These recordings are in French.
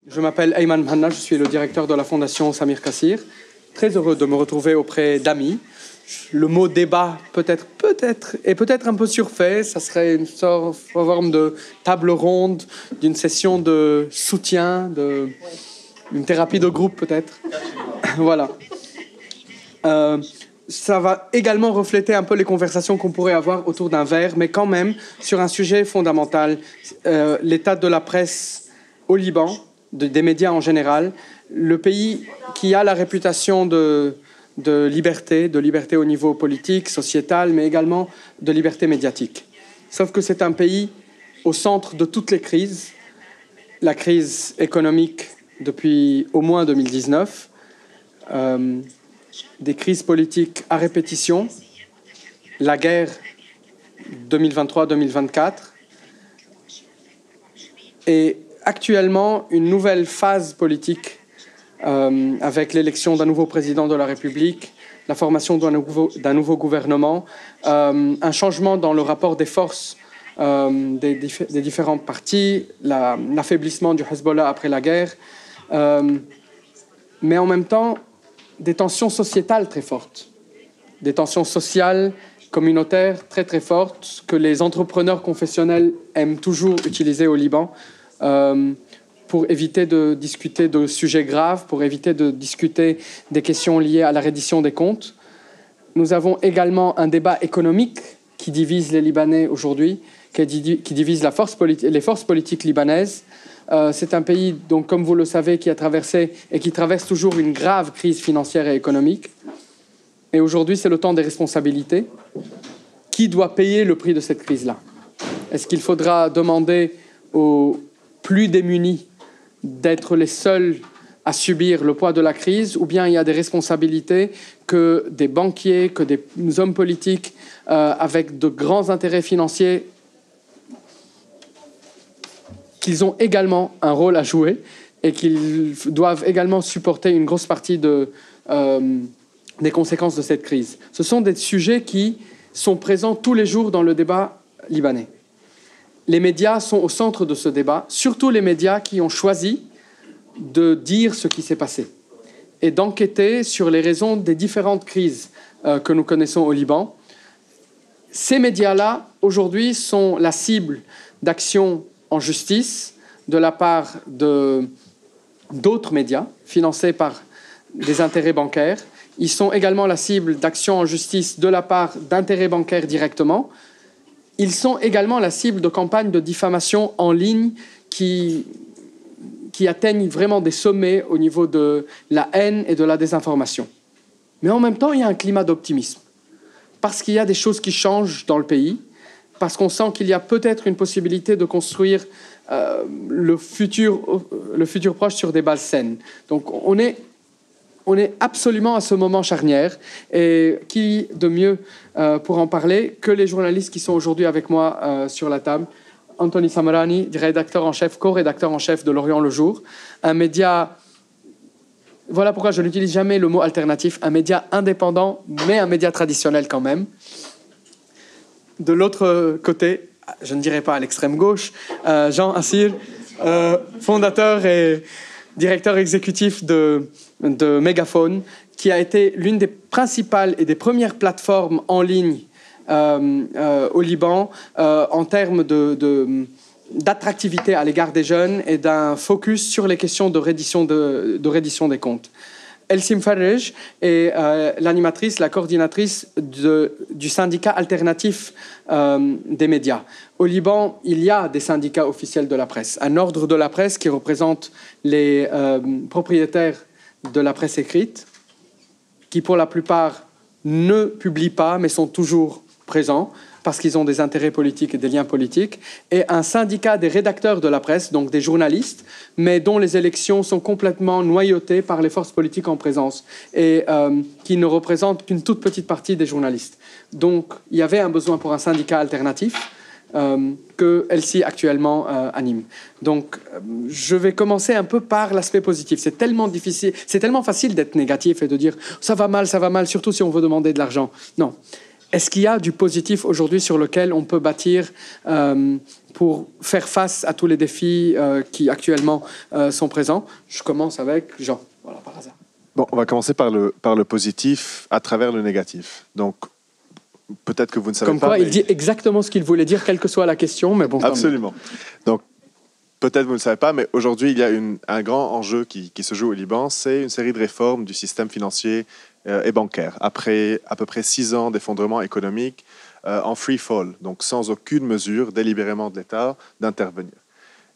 Je m'appelle Ayman Mhanna, je suis le directeur de la Fondation Samir Kassir. Très heureux de me retrouver auprès d'amis. Le mot débat est peut-être un peu surfait. Ça serait une forme de table ronde, d'une session de soutien, d'une thérapie de groupe peut-être. Voilà. Ça va également refléter un peu les conversations qu'on pourrait avoir autour d'un verre, mais quand même sur un sujet fondamental, l'état de la presse au Liban, des médias en général, le pays qui a la réputation de liberté au niveau politique, sociétal, mais également de liberté médiatique. Sauf que c'est un pays au centre de toutes les crises, la crise économique depuis au moins 2019, des crises politiques à répétition, la guerre 2023-2024 et actuellement une nouvelle phase politique avec l'élection d'un nouveau président de la République, la formation d'un nouveau gouvernement, un changement dans le rapport des forces des différentes parties, l'affaiblissement du Hezbollah après la guerre, mais en même temps des tensions sociétales très fortes, des tensions sociales, communautaires très très fortes que les entrepreneurs confessionnels aiment toujours utiliser au Liban pour éviter de discuter de sujets graves, pour éviter de discuter des questions liées à la reddition des comptes. Nous avons également un débat économique qui divise les Libanais aujourd'hui, qui divise les forces politiques libanaises. C'est un pays, donc, comme vous le savez, qui a traversé et qui traverse toujours une grave crise financière et économique. Et aujourd'hui, c'est le temps des responsabilités. Qui doit payer le prix de cette crise-là? Est-ce qu'il faudra demander aux plus démunis d'être les seuls à subir le poids de la crise, ou bien il y a des responsabilités que des banquiers, que des hommes politiques avec de grands intérêts financiers, qu'ils ont également un rôle à jouer et qu'ils doivent également supporter une grosse partie des conséquences de cette crise. Ce sont des sujets qui sont présents tous les jours dans le débat libanais. Les médias sont au centre de ce débat, surtout les médias qui ont choisi de dire ce qui s'est passé et d'enquêter sur les raisons des différentes crises que nous connaissons au Liban. Ces médias-là, aujourd'hui, sont la cible d'actions en justice de la part d'autres médias financés par des intérêts bancaires. Ils sont également la cible d'actions en justice de la part d'intérêts bancaires directement. Ils sont également la cible de campagnes de diffamation en ligne qui atteignent vraiment des sommets au niveau de la haine et de la désinformation. Mais en même temps, il y a un climat d'optimisme parce qu'il y a des choses qui changent dans le pays, parce qu'on sent qu'il y a peut-être une possibilité de construire le futur proche sur des bases saines. Donc on est absolument à ce moment charnière. Et qui de mieux pour en parler que les journalistes qui sont aujourd'hui avec moi sur la table. Anthony Samarani, rédacteur en chef, co-rédacteur en chef de L'Orient le Jour, un média, voilà pourquoi je n'utilise jamais le mot alternatif, un média indépendant, mais un média traditionnel quand même. De l'autre côté, je ne dirais pas à l'extrême gauche, Jean Assir, fondateur et directeur exécutif de Mégaphone, qui a été l'une des principales et des premières plateformes en ligne au Liban en termes d'attractivité à l'égard des jeunes et d'un focus sur les questions de reddition des comptes. Elsim Farrej est l'animatrice, la coordinatrice du syndicat alternatif des médias. Au Liban, il y a des syndicats officiels de la presse. Un ordre de la presse qui représente les propriétaires de la presse écrite, qui pour la plupart ne publient pas, mais sont toujours présents, parce qu'ils ont des intérêts politiques et des liens politiques, et un syndicat des rédacteurs de la presse, donc des journalistes, mais dont les élections sont complètement noyautées par les forces politiques en présence, et qui ne représentent qu'une toute petite partie des journalistes. Donc, il y avait un besoin pour un syndicat alternatif que LC actuellement anime. Donc, je vais commencer un peu par l'aspect positif. C'est tellement difficile, c'est tellement facile d'être négatif et de dire « ça va mal, surtout si on veut demander de l'argent ». Non. est-ce qu'il y a du positif aujourd'hui sur lequel on peut bâtir pour faire face à tous les défis qui actuellement sont présents? Je commence avec Jean, voilà, par hasard. Bon, on va commencer par le positif à travers le négatif. Donc, peut-être que vous ne savez pas. Comme quoi, mais... il dit exactement ce qu'il voulait dire, quelle que soit la question, mais bon. Absolument. Donc, peut-être que vous ne savez pas, mais aujourd'hui, il y a un grand enjeu qui se joue au Liban. C'est une série de réformes du système financier et bancaire. Après à peu près 6 ans d'effondrement économique en free fall, donc sans aucune mesure délibérément de l'État d'intervenir.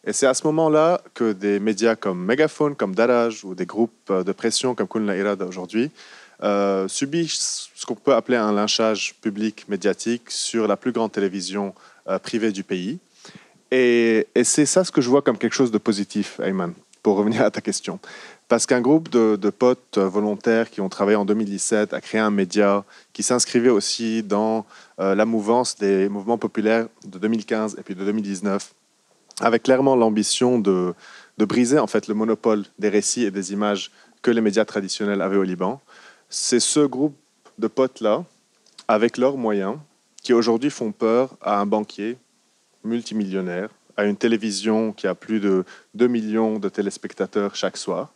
Et c'est à ce moment-là que des médias comme Megaphone, comme Daraj, ou des groupes de pression comme Kun Irada aujourd'hui subissent ce qu'on peut appeler un lynchage public médiatique sur la plus grande télévision privée du pays. Et c'est ça ce que je vois comme quelque chose de positif, Ayman, pour revenir à ta question. Parce qu'un groupe de potes volontaires qui ont travaillé en 2017 a créé un média qui s'inscrivait aussi dans la mouvance des mouvements populaires de 2015 et puis de 2019, avec clairement l'ambition de briser en fait le monopole des récits et des images que les médias traditionnels avaient au Liban. C'est ce groupe de potes-là, avec leurs moyens, qui aujourd'hui font peur à un banquier multimillionnaire, à une télévision qui a plus de 2 millions de téléspectateurs chaque soir,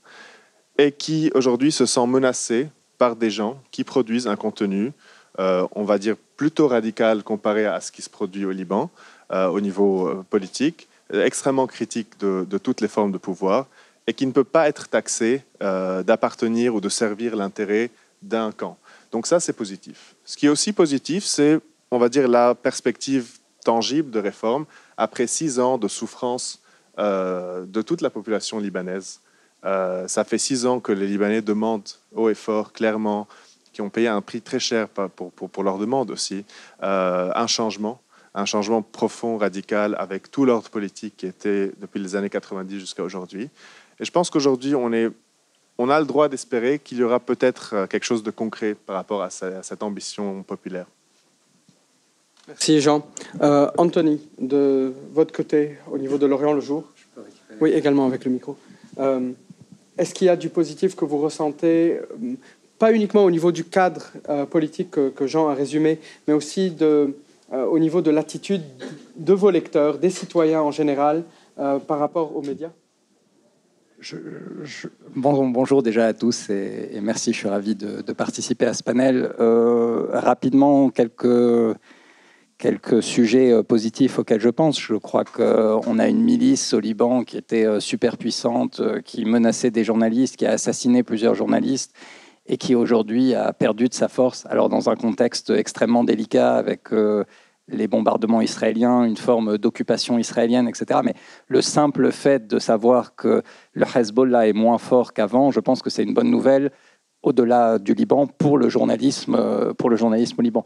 et qui aujourd'hui se sent menacé par des gens qui produisent un contenu, on va dire, plutôt radical comparé à ce qui se produit au Liban, au niveau politique, extrêmement critique de toutes les formes de pouvoir, et qui ne peut pas être taxé d'appartenir ou de servir l'intérêt d'un camp. Donc ça, c'est positif. Ce qui est aussi positif, c'est, on va dire, la perspective tangible de réforme après 6 ans de souffrance de toute la population libanaise. Ça fait 6 ans que les Libanais demandent haut et fort, clairement, qui ont payé un prix très cher pour leur demande aussi, un changement profond, radical, avec tout l'ordre politique qui était depuis les années 90 jusqu'à aujourd'hui. Et je pense qu'aujourd'hui, on a le droit d'espérer qu'il y aura peut-être quelque chose de concret par rapport à cette ambition populaire. Merci Jean. Anthony, de votre côté, au niveau de L'Orient le jour. Oui, également avec le micro. Est-ce qu'il y a du positif que vous ressentez, pas uniquement au niveau du cadre politique que Jean a résumé, mais aussi au niveau de l'attitude de vos lecteurs, des citoyens en général, par rapport aux médias? Bonjour déjà à tous et merci, je suis ravi de participer à ce panel. Rapidement, quelques sujets positifs auxquels je pense. Je crois qu'on a une milice au Liban qui était super puissante, qui menaçait des journalistes, qui a assassiné plusieurs journalistes et qui aujourd'hui a perdu de sa force. Alors dans un contexte extrêmement délicat avec les bombardements israéliens, une forme d'occupation israélienne, etc. Mais le simple fait de savoir que le Hezbollah est moins fort qu'avant, je pense que c'est une bonne nouvelle au-delà du Liban pour le journalisme au Liban.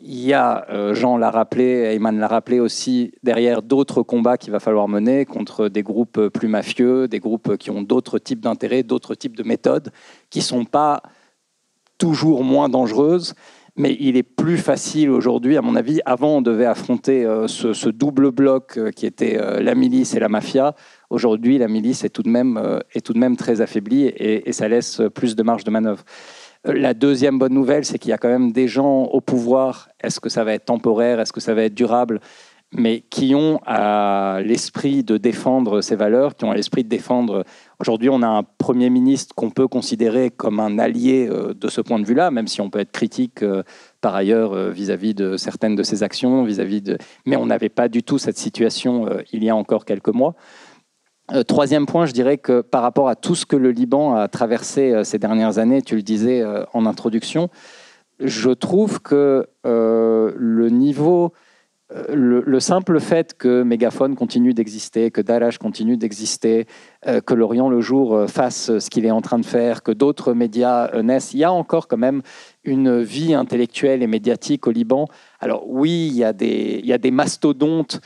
Il y a, Jean l'a rappelé, Ayman l'a rappelé aussi, derrière d'autres combats qu'il va falloir mener contre des groupes plus mafieux, des groupes qui ont d'autres types d'intérêts, d'autres types de méthodes, qui ne sont pas toujours moins dangereuses. Mais il est plus facile aujourd'hui, à mon avis. Avant, on devait affronter ce double bloc qui était la milice et la mafia. Aujourd'hui, la milice est tout de même très affaiblie et ça laisse plus de marge de manœuvre. La deuxième bonne nouvelle, c'est qu'il y a quand même des gens au pouvoir. Est-ce que ça va être temporaire? Est-ce que ça va être durable? Mais qui ont à l'esprit de défendre ces valeurs, qui ont à l'esprit de défendre... Aujourd'hui, on a un Premier ministre qu'on peut considérer comme un allié de ce point de vue-là, même si on peut être critique par ailleurs vis-à-vis de certaines de ses actions, mais on n'avait pas du tout cette situation il y a encore quelques mois. Troisième point, je dirais que par rapport à tout ce que le Liban a traversé ces dernières années, tu le disais en introduction, je trouve que le niveau... Le simple fait que Mégaphone continue d'exister, que Daraj continue d'exister, que L'Orient le jour fasse ce qu'il est en train de faire, que d'autres médias naissent, il y a encore quand même une vie intellectuelle et médiatique au Liban. Alors oui, il y a des mastodontes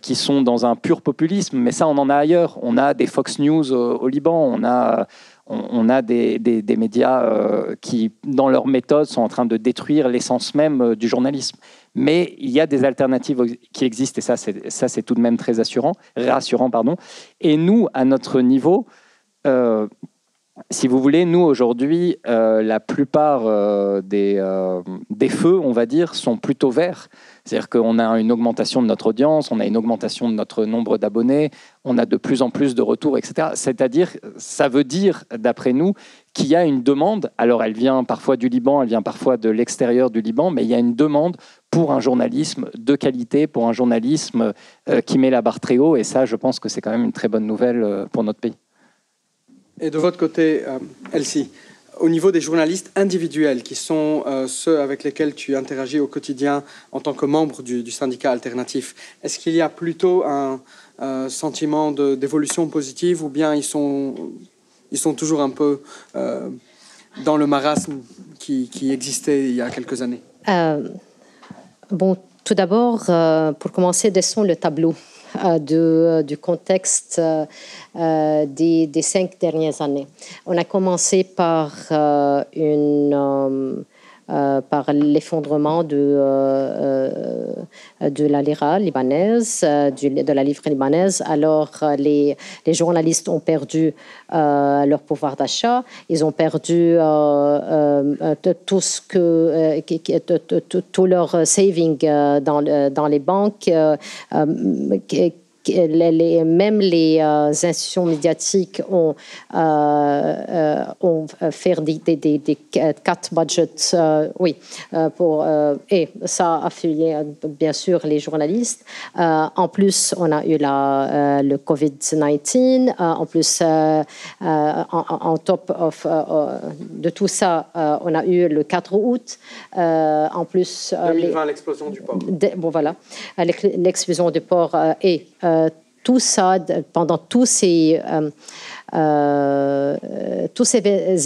qui sont dans un pur populisme, mais ça on en a ailleurs. On a des Fox News au Liban, on a des médias qui, dans leur méthode, sont en train de détruire l'essence même du journalisme. Mais il y a des alternatives qui existent, et ça c'est tout de même très rassurant. Et nous, à notre niveau, Si vous voulez, nous, aujourd'hui, la plupart des feux, on va dire, sont plutôt verts. C'est-à-dire qu'on a une augmentation de notre audience, on a une augmentation de notre nombre d'abonnés, on a de plus en plus de retours, etc. C'est-à-dire, ça veut dire, d'après nous, qu'il y a une demande. Alors, elle vient parfois du Liban, elle vient parfois de l'extérieur du Liban, mais il y a une demande pour un journalisme de qualité, pour un journalisme qui met la barre très haut. Et ça, je pense que c'est quand même une très bonne nouvelle pour notre pays. Et de votre côté, Elsie, au niveau des journalistes individuels, qui sont ceux avec lesquels tu interagis au quotidien en tant que membre du syndicat alternatif, est-ce qu'il y a plutôt un sentiment d'évolution positive ou bien ils sont toujours un peu dans le marasme qui existait il y a quelques années? Bon, tout d'abord, pour commencer, dressons le tableau du contexte des 5 dernières années. On a commencé par l'effondrement de la lira libanaise, de la livre libanaise. Alors, les journalistes ont perdu leur pouvoir d'achat, ils ont perdu tout leur saving dans les banques. Même les institutions médiatiques ont fait des cut budgets, et ça a affilié bien sûr les journalistes. En plus, on a eu le Covid-19. En plus, en top de tout ça, on a eu le 4 août. En plus, 2020, l'explosion du port. Voilà, l'explosion du port et tout ça, pendant tous ces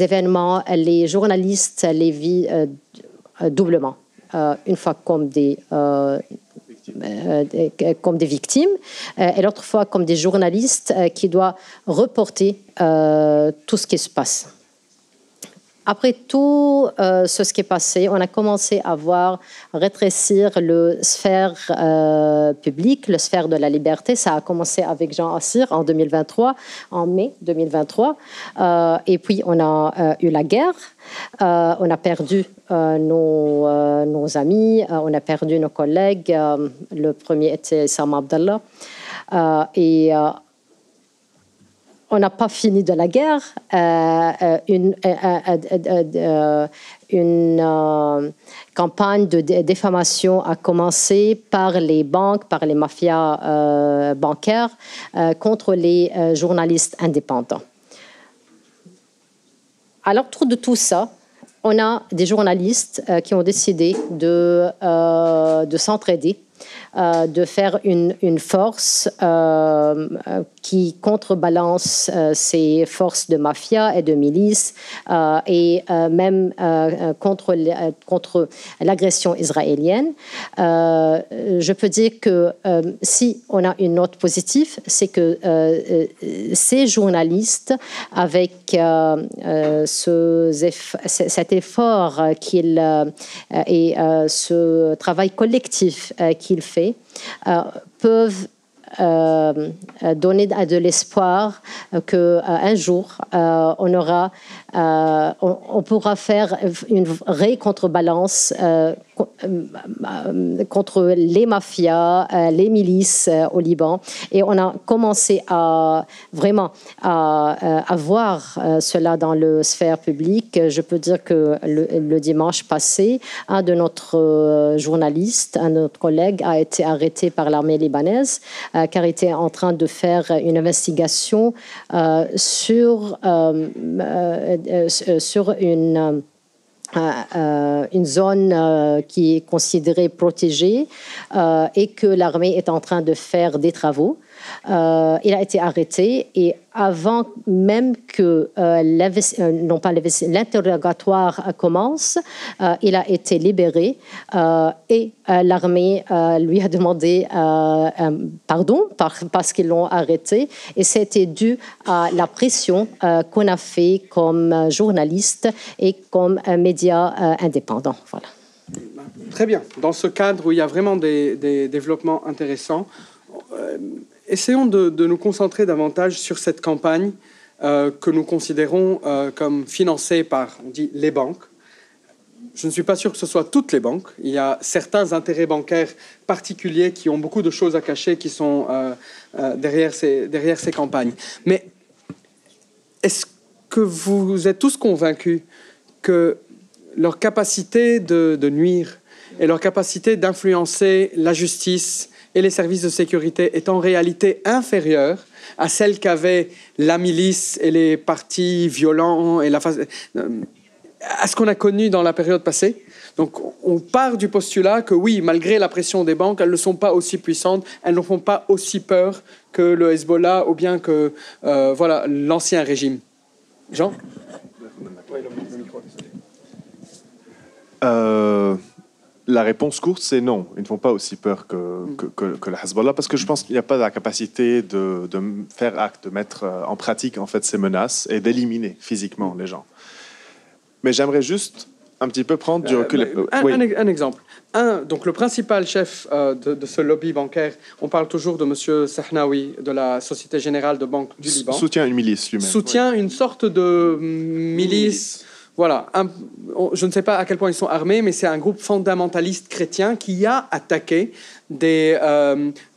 événements, les journalistes les vivent doublement. Une fois comme des victimes, et l'autre fois comme des journalistes qui doivent reporter tout ce qui se passe. Après tout ce qui est passé, on a commencé à rétrécir le sphère publique, le sphère de la liberté. Ça a commencé avec Jean Assir en 2023, en mai 2023. Et puis, on a eu la guerre. On a perdu nos amis, on a perdu nos collègues. Le premier était Sam Abdallah. On n'a pas fini de la guerre. Une campagne de diffamation a commencé par les banques, par les mafias bancaires contre les journalistes indépendants. À l'entour de tout ça, on a des journalistes qui ont décidé de s'entraider, de faire une force qui contrebalance ces forces de mafia et de milices et même contre l'agression israélienne. Je peux dire que si on a une note positive, c'est que ces journalistes, avec cet effort et ce travail collectif qu'il fait, peuvent donner de l'espoir qu'un jour, on pourra faire une vraie contrebalance contre les mafias, les milices au Liban. Et on a commencé à voir cela dans la sphère publique. Je peux dire que le dimanche passé, un de notre journalistes, un de notre collègue, a été arrêté par l'armée libanaise car il était en train de faire une investigation sur une zone qui est considérée protégée et que l'armée est en train de faire des travaux. Il a été arrêté et avant même que l'interrogatoire commence, il a été libéré et l'armée lui a demandé pardon parce qu'ils l'ont arrêté et c'était dû à la pression qu'on a fait comme journaliste et comme média indépendant. Voilà. Très bien. Dans ce cadre où il y a vraiment des développements intéressants, essayons de nous concentrer davantage sur cette campagne que nous considérons comme financées par, on dit, les banques. Je ne suis pas sûr que ce soit toutes les banques. Il y a certains intérêts bancaires particuliers qui ont beaucoup de choses à cacher, qui sont derrière ces campagnes. Mais est-ce que vous êtes tous convaincus que leur capacité de nuire et leur capacité d'influencer la justice et les services de sécurité est en réalité inférieure à celle qu'avaient la milice et les partis violents et à ce qu'on a connu dans la période passée? Donc, on part du postulat que oui, malgré la pression des banques, elles ne sont pas aussi puissantes, elles ne font pas aussi peur que le Hezbollah ou bien que l'ancien régime. Jean? La réponse courte, c'est non. Ils ne font pas aussi peur que le Hezbollah, parce que je pense qu'il n'y a pas la capacité de faire acte, de mettre en pratique en fait ces menaces et d'éliminer physiquement les gens. Mais j'aimerais juste un petit peu prendre du recul. Un exemple. Donc le principal chef de ce lobby bancaire, on parle toujours de M. Sahnaoui, de la Société Générale de Banque du Liban. Soutient une milice lui-même. Soutient une sorte de milice. Voilà. Je ne sais pas à quel point ils sont armés, mais c'est un groupe fondamentaliste chrétien qui a attaqué des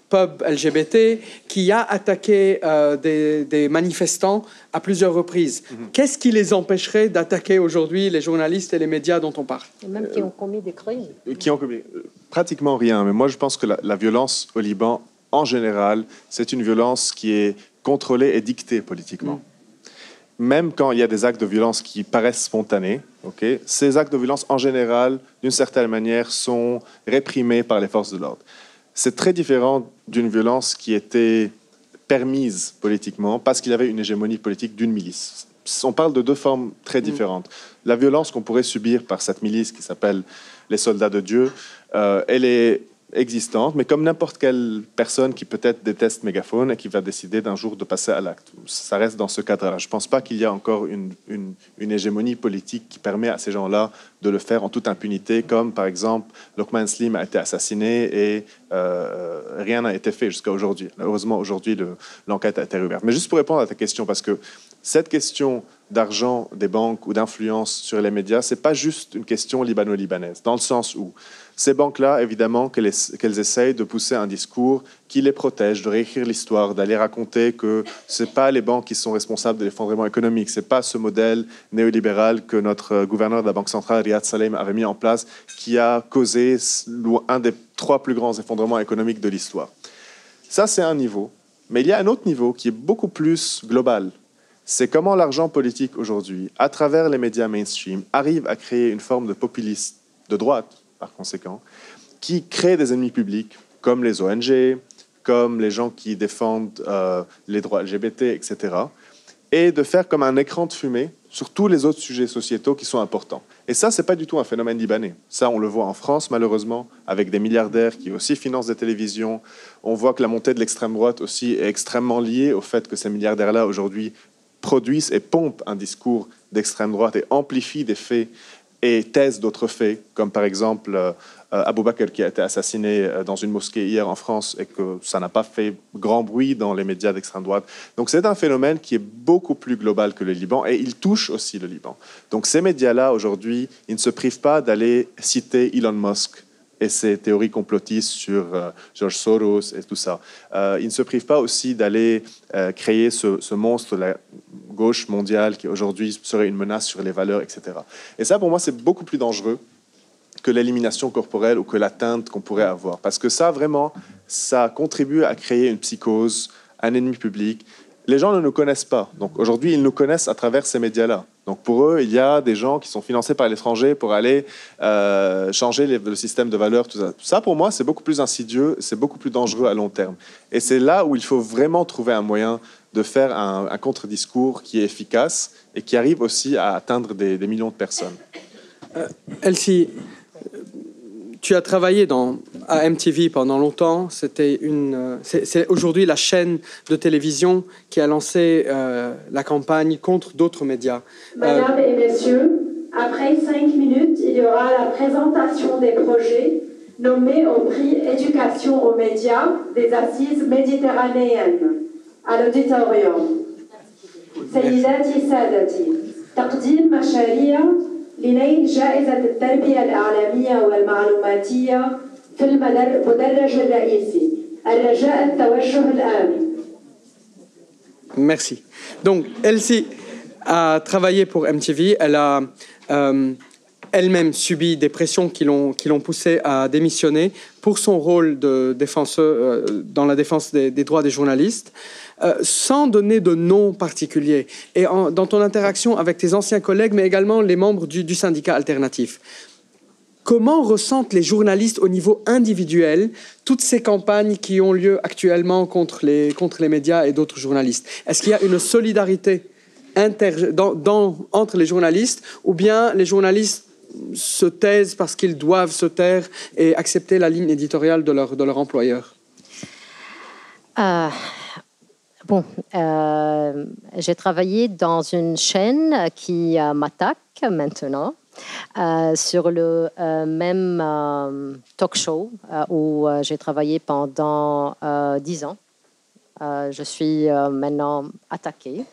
pubs LGBT, qui a attaqué des manifestants à plusieurs reprises. Qu'est-ce qui les empêcherait d'attaquer aujourd'hui les journalistes et les médias dont on parle? Et même qui ont commis des crimes. Qui ont commis pratiquement rien. Mais moi, je pense que la violence au Liban, en général, c'est une violence qui est contrôlée et dictée politiquement. Même quand il y a des actes de violence qui paraissent spontanés, ces actes de violence, en général, d'une certaine manière, sont réprimés par les forces de l'ordre. C'est très différent d'une violence qui était permise politiquement parce qu'il y avait une hégémonie politique d'une milice. On parle de deux formes très différentes. La violence qu'on pourrait subir par cette milice qui s'appelle les soldats de Dieu, elle est existante, mais comme n'importe quelle personne qui peut-être déteste Mégaphone et qui va décider d'un jour de passer à l'acte. Ça reste dans ce cadre-là. Je ne pense pas qu'il y a encore une hégémonie politique qui permet à ces gens-là de le faire en toute impunité, comme par exemple Lokman Slim a été assassiné et rien n'a été fait jusqu'à aujourd'hui. Heureusement, aujourd'hui, l'enquête a été réouverte. Mais juste pour répondre à ta question, parce que cette question d'argent des banques ou d'influence sur les médias, ce n'est pas juste une question libano-libanaise, dans le sens où ces banques-là, évidemment, qu'elles essayent de pousser un discours qui les protège, de réécrire l'histoire, d'aller raconter que ce n'est pas les banques qui sont responsables de l'effondrement économique, ce n'est pas ce modèle néolibéral que notre gouverneur de la Banque centrale, Riyad Salem, avait mis en place, qui a causé un des 3 plus grands effondrements économiques de l'histoire. Ça, c'est un niveau. Mais il y a un autre niveau qui est beaucoup plus global. C'est comment l'argent politique aujourd'hui, à travers les médias mainstream, arrive à créer une forme de populisme de droite, par conséquent, qui crée des ennemis publics, comme les ONG, comme les gens qui défendent les droits LGBT, etc., et de faire comme un écran de fumée sur tous les autres sujets sociétaux qui sont importants. Et ça, ce n'est pas du tout un phénomène libanais. Ça, on le voit en France, malheureusement, avec des milliardaires qui aussi financent des télévisions. On voit que la montée de l'extrême droite aussi est extrêmement liée au fait que ces milliardaires-là, aujourd'hui, produisent et pompent un discours d'extrême droite et amplifient des faits et taisent d'autres faits, comme par exemple Abou Bakr qui a été assassiné dans une mosquée hier en France et que ça n'a pas fait grand bruit dans les médias d'extrême droite. Donc c'est un phénomène qui est beaucoup plus global que le Liban et il touche aussi le Liban. Donc ces médias-là, aujourd'hui, ils ne se privent pas d'aller citer Elon Musk et ses théories complotistes sur George Soros et tout ça. Ils ne se privent pas aussi d'aller créer ce monstre, la gauche mondiale, qui aujourd'hui serait une menace sur les valeurs, etc. Et ça, pour moi, c'est beaucoup plus dangereux que l'élimination corporelle ou que l'atteinte qu'on pourrait avoir. Parce que ça, vraiment, ça contribue à créer une psychose, un ennemi public. Les gens ne nous connaissent pas. Donc aujourd'hui, ils nous connaissent à travers ces médias-là. Donc pour eux, il y a des gens qui sont financés par l'étranger pour aller changer le système de valeurs, tout ça. Ça, pour moi, c'est beaucoup plus insidieux, c'est beaucoup plus dangereux à long terme. Et c'est là où il faut vraiment trouver un moyen de faire un contre-discours qui est efficace et qui arrive aussi à atteindre des millions de personnes. Elsie, tu as travaillé à MTV pendant longtemps. C'est aujourd'hui la chaîne de télévision qui a lancé la campagne contre d'autres médias. Mesdames et messieurs, après 5 minutes, il y aura la présentation des projets nommés au prix Éducation aux médias des Assises méditerranéennes. À l'auditorium. سيداتي سادتي تقديم مشاريع لنيل جائزة التربية الإعلامية والمعلوماتية في المدرج الرئيسي الرجاء التوجه الآن. Merci. Donc, Elsie a travaillé pour MTV. Elle a elle-même subi des pressions qui l'ont poussée à démissionner pour son rôle de défenseur dans la défense des droits des journalistes, sans donner de nom particulier. Et dans ton interaction avec tes anciens collègues, mais également les membres du syndicat alternatif, comment ressentent les journalistes au niveau individuel toutes ces campagnes qui ont lieu actuellement contre les médias et d'autres journalistes? Est-ce qu'il y a une solidarité entre les journalistes, ou bien les journalistes se taisent parce qu'ils doivent se taire et accepter la ligne éditoriale de leur employeur? J'ai travaillé dans une chaîne qui m'attaque maintenant sur le même talk show où j'ai travaillé pendant 10 ans. Je suis maintenant attaquée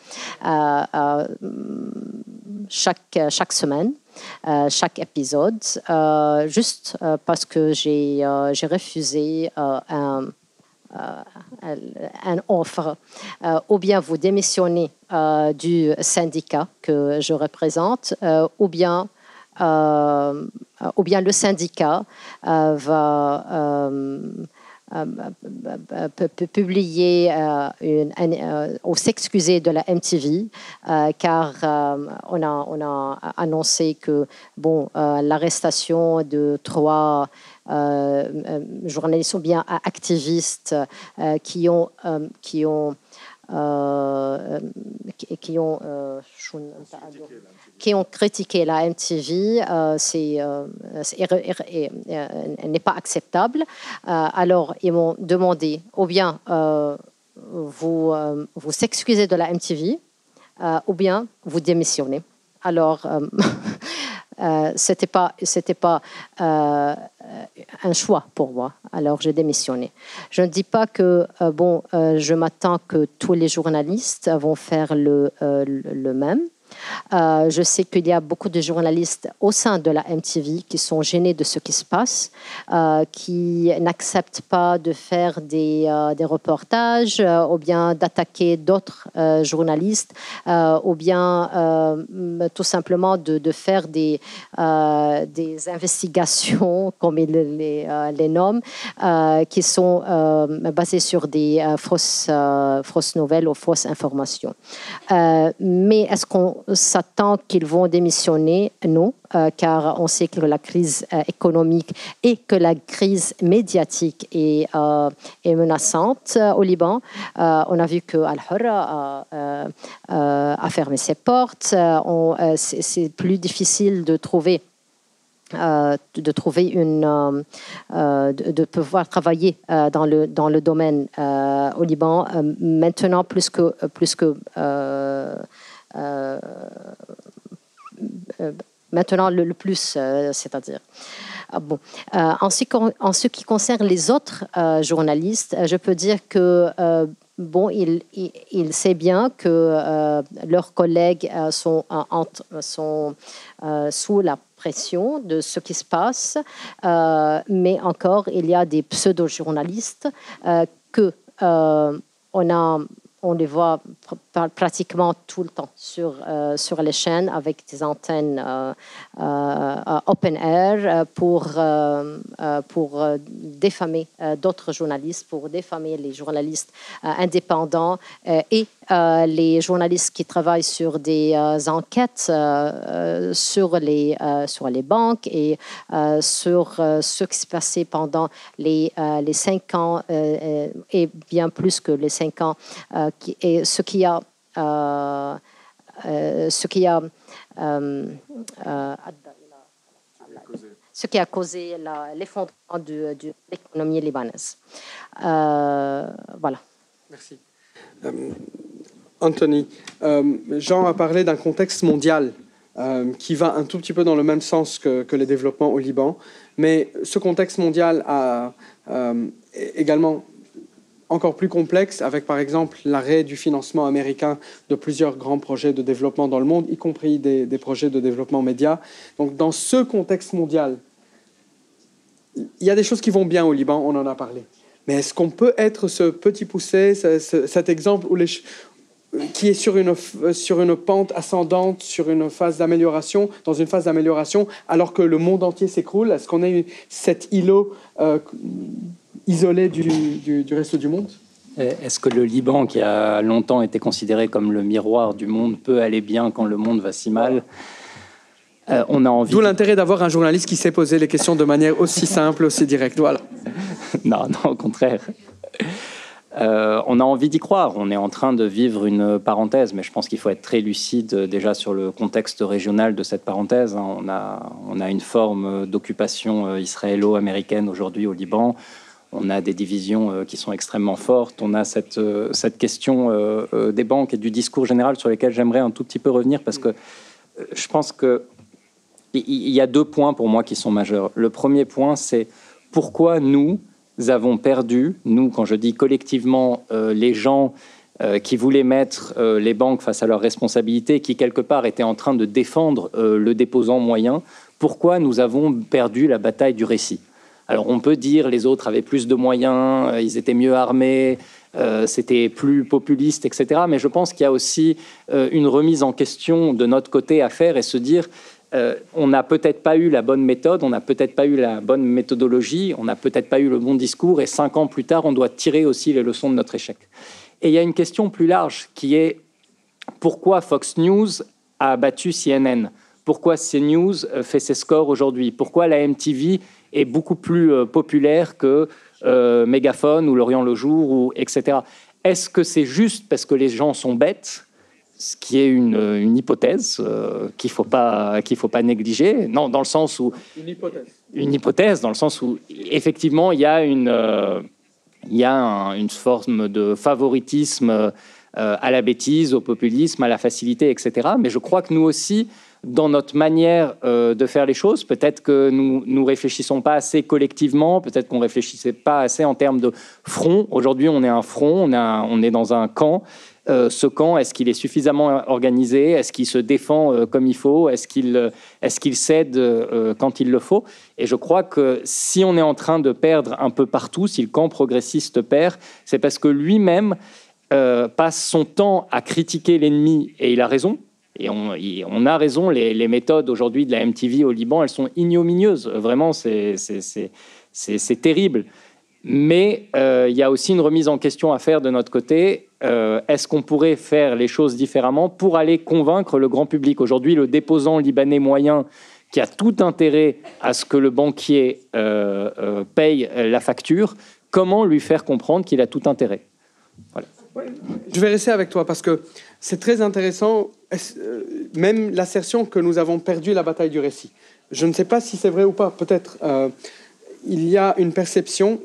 chaque semaine, chaque épisode, juste parce que j'ai refusé une offre. Ou bien vous démissionnez du syndicat que je représente, ou bien le syndicat va publier ou s'excuser de la MTV car on a annoncé que l'arrestation de 3 journalistes ou bien activistes qui ont critiqué la MTV, n'est pas acceptable. Alors, ils m'ont demandé, ou bien vous s'excusez de la MTV, ou bien vous démissionnez. Alors, c'était pas un choix pour moi. Alors, j'ai démissionné. Je ne dis pas que je m'attends que tous les journalistes vont faire le même. Je sais qu'il y a beaucoup de journalistes au sein de la MTV qui sont gênés de ce qui se passe, qui n'acceptent pas de faire des reportages ou bien d'attaquer d'autres journalistes ou bien tout simplement de faire des investigations, comme ils les nomment, qui sont basées sur des fausses nouvelles ou fausses informations. Mais est-ce qu'on s'attend qu'ils vont démissionner? Non, car on sait que la crise économique et que la crise médiatique est menaçante au Liban. On a vu que Al-Hurra a fermé ses portes. C'est plus difficile de pouvoir travailler dans le domaine au Liban maintenant plus que maintenant le plus, c'est-à-dire. En ce qui concerne les autres journalistes, je peux dire que il sait bien que leurs collègues sont sous la pression de ce qui se passe, mais encore il y a des pseudo-journalistes que on les voit pratiquement tout le temps sur les chaînes avec des antennes open air pour diffamer d'autres journalistes, pour diffamer les journalistes indépendants et les journalistes qui travaillent sur des enquêtes sur les banques et sur ce qui s'est passé pendant les 5 ans et bien plus que les 5 ans et ce qui a causé l'effondrement de l'économie libanaise. Voilà. Merci. Anthony, Jean a parlé d'un contexte mondial qui va un tout petit peu dans le même sens que les développements au Liban, mais ce contexte mondial a également encore plus complexe, avec par exemple l'arrêt du financement américain de plusieurs grands projets de développement dans le monde, y compris des projets de développement média. Donc dans ce contexte mondial, il y a des choses qui vont bien au Liban, on en a parlé. Mais est-ce qu'on peut être ce petit poussé, cet exemple qui est sur une pente ascendante, sur une phase d'amélioration, dans une phase d'amélioration, alors que le monde entier s'écroule? Est-ce qu'on est cet îlot isolé du reste du monde? Est-ce que le Liban, qui a longtemps été considéré comme le miroir du monde, peut aller bien quand le monde va si mal? On a envie. D'où l'intérêt d'avoir un journaliste qui sait poser les questions de manière aussi simple, aussi directe. Voilà. Non, au contraire. On a envie d'y croire. On est en train de vivre une parenthèse, mais je pense qu'il faut être très lucide déjà sur le contexte régional de cette parenthèse. On a une forme d'occupation israélo-américaine aujourd'hui au Liban. On a des divisions qui sont extrêmement fortes. On a cette question des banques et du discours général sur lesquels j'aimerais un tout petit peu revenir, parce que je pense qu'il y a 2 points pour moi qui sont majeurs. Le premier point, c'est pourquoi nous avons perdu, nous, quand je dis collectivement, les gens qui voulaient mettre les banques face à leurs responsabilités, qui quelque part étaient en train de défendre le déposant moyen, pourquoi nous avons perdu la bataille du récit? Alors on peut dire les autres avaient plus de moyens, ils étaient mieux armés, c'était plus populiste, etc. Mais je pense qu'il y a aussi une remise en question de notre côté à faire et se dire on n'a peut-être pas eu la bonne méthode, on n'a peut-être pas eu la bonne méthodologie, on n'a peut-être pas eu le bon discours, et 5 ans plus tard, on doit tirer aussi les leçons de notre échec. Et il y a une question plus large qui est pourquoi Fox News a battu CNN? Pourquoi CNews fait ses scores aujourd'hui? Pourquoi la MTV est beaucoup plus populaire que Mégaphone ou L'Orient le Jour, etc. Est-ce que c'est juste parce que les gens sont bêtes, ce qui est une hypothèse qu'il faut pas négliger? Non, dans le sens où... Une hypothèse, dans le sens où, effectivement, il y a une forme de favoritisme à la bêtise, au populisme, à la facilité, etc. Mais je crois que nous aussi, dans notre manière de faire les choses, peut-être que nous ne réfléchissons pas assez collectivement, peut-être qu'on ne réfléchissait pas assez en termes de front. Aujourd'hui, on est un front, on est dans un camp. Ce camp, est-ce qu'il est suffisamment organisé? Est-ce qu'il se défend comme il faut? Est-ce qu'il cède quand il le faut? Et je crois que si on est en train de perdre un peu partout, si le camp progressiste perd, c'est parce que lui-même passe son temps à critiquer l'ennemi, et il a raison. Et on a raison, les méthodes aujourd'hui de la MTV au Liban, elles sont ignominieuses. Vraiment, c'est terrible. Mais il y a aussi une remise en question à faire de notre côté. Est-ce qu'on pourrait faire les choses différemment pour aller convaincre le grand public? Aujourd'hui, le déposant libanais moyen qui a tout intérêt à ce que le banquier paye la facture, comment lui faire comprendre qu'il a tout intérêt? Voilà. Je vais rester avec toi parce que c'est très intéressant, même l'assertion que nous avons perdu la bataille du récit. Je ne sais pas si c'est vrai ou pas. Peut-être il y a une perception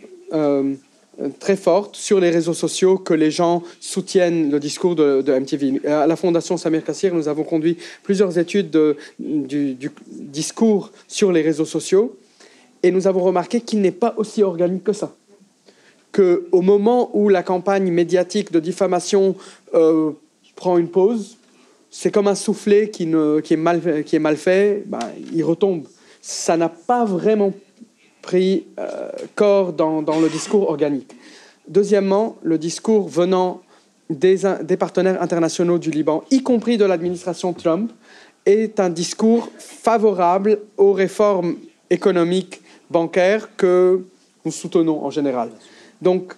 très forte sur les réseaux sociaux que les gens soutiennent le discours de MTV. À la Fondation Samir Kassir, nous avons conduit plusieurs études du discours sur les réseaux sociaux et nous avons remarqué qu'il n'est pas aussi organique que ça. Qu'au moment où la campagne médiatique de diffamation prend une pause, c'est comme un soufflet qui est mal fait, il retombe. Ça n'a pas vraiment pris corps dans le discours organique. Deuxièmement, le discours venant des partenaires internationaux du Liban, y compris de l'administration Trump, est un discours favorable aux réformes économiques, bancaires que nous soutenons en général. Donc,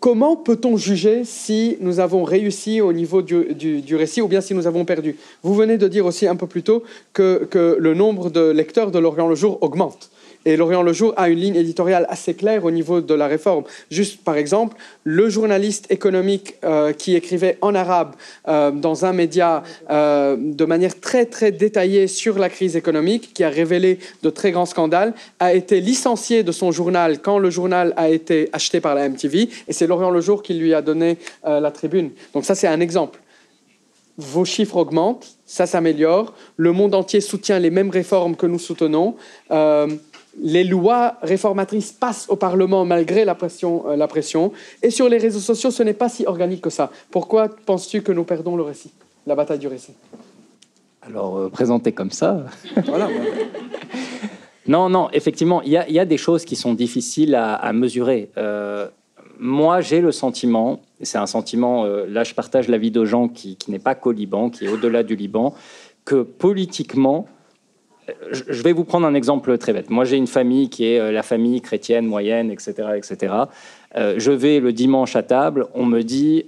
comment peut-on juger si nous avons réussi au niveau du récit ou bien si nous avons perdu? Vous venez de dire aussi un peu plus tôt que le nombre de lecteurs de L'Orient le Jour augmente. Et L'Orient le Jour a une ligne éditoriale assez claire au niveau de la réforme. Juste par exemple, le journaliste économique qui écrivait en arabe dans un média de manière très très détaillée sur la crise économique, qui a révélé de très grands scandales, a été licencié de son journal quand le journal a été acheté par la MTV, et c'est L'Orient le Jour qui lui a donné la tribune. Donc ça, c'est un exemple. Vos chiffres augmentent, ça s'améliore, le monde entier soutient les mêmes réformes que nous soutenons. les lois réformatrices passent au Parlement malgré la pression. Et sur les réseaux sociaux, ce n'est pas si organique que ça. Pourquoi penses-tu que nous perdons le récit, la bataille du récit? Alors, présenté comme ça... Voilà. Non, effectivement, il y a des choses qui sont difficiles à mesurer. Moi, j'ai le sentiment, et c'est un sentiment, là je partage l'avis de Jean qui n'est pas qu'au Liban, qui est au-delà du Liban, que politiquement, je vais vous prendre un exemple très bête. Moi, j'ai une famille qui est la famille chrétienne moyenne, etc., etc. Je vais le dimanche à table, on me dit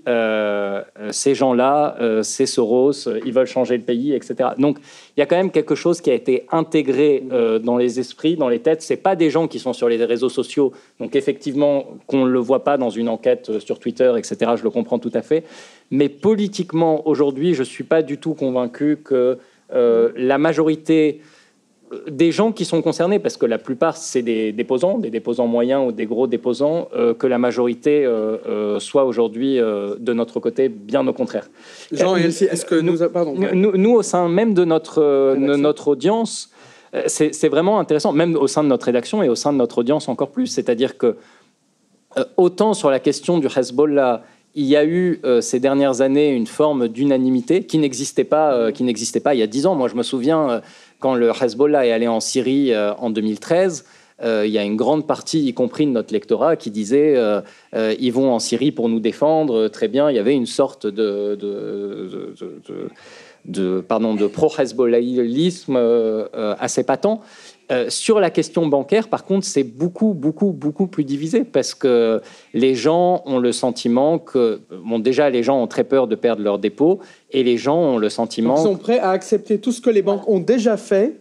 ces gens-là, c'est Soros, ils veulent changer le pays, etc. Donc, il y a quand même quelque chose qui a été intégré dans les esprits, dans les têtes. C'est pas des gens qui sont sur les réseaux sociaux. Donc, effectivement, qu'on ne le voit pas dans une enquête sur Twitter, etc., je le comprends tout à fait. Mais politiquement, aujourd'hui, je suis pas du tout convaincu que la majorité des gens qui sont concernés, parce que la plupart, c'est des déposants moyens ou des gros déposants, que la majorité soit aujourd'hui de notre côté, bien au contraire. Jean et Elsie, est-ce que nous, au sein même de notre audience, c'est vraiment intéressant, même au sein de notre rédaction et au sein de notre audience encore plus. C'est-à-dire que autant sur la question du Hezbollah, il y a eu ces dernières années une forme d'unanimité qui n'existait pas il y a 10 ans. Moi, je me souviens... Quand le Hezbollah est allé en Syrie en 2013, il y a une grande partie, y compris de notre lectorat, qui disait ils vont en Syrie pour nous défendre. Très bien, il y avait une sorte de pro-hezbollahisme assez patent. Sur la question bancaire, par contre, c'est beaucoup plus divisé parce que les gens ont le sentiment que... Bon, déjà, les gens ont très peur de perdre leurs dépôts et les gens ont le sentiment... Donc, ils sont prêts à accepter tout ce que les banques ont déjà fait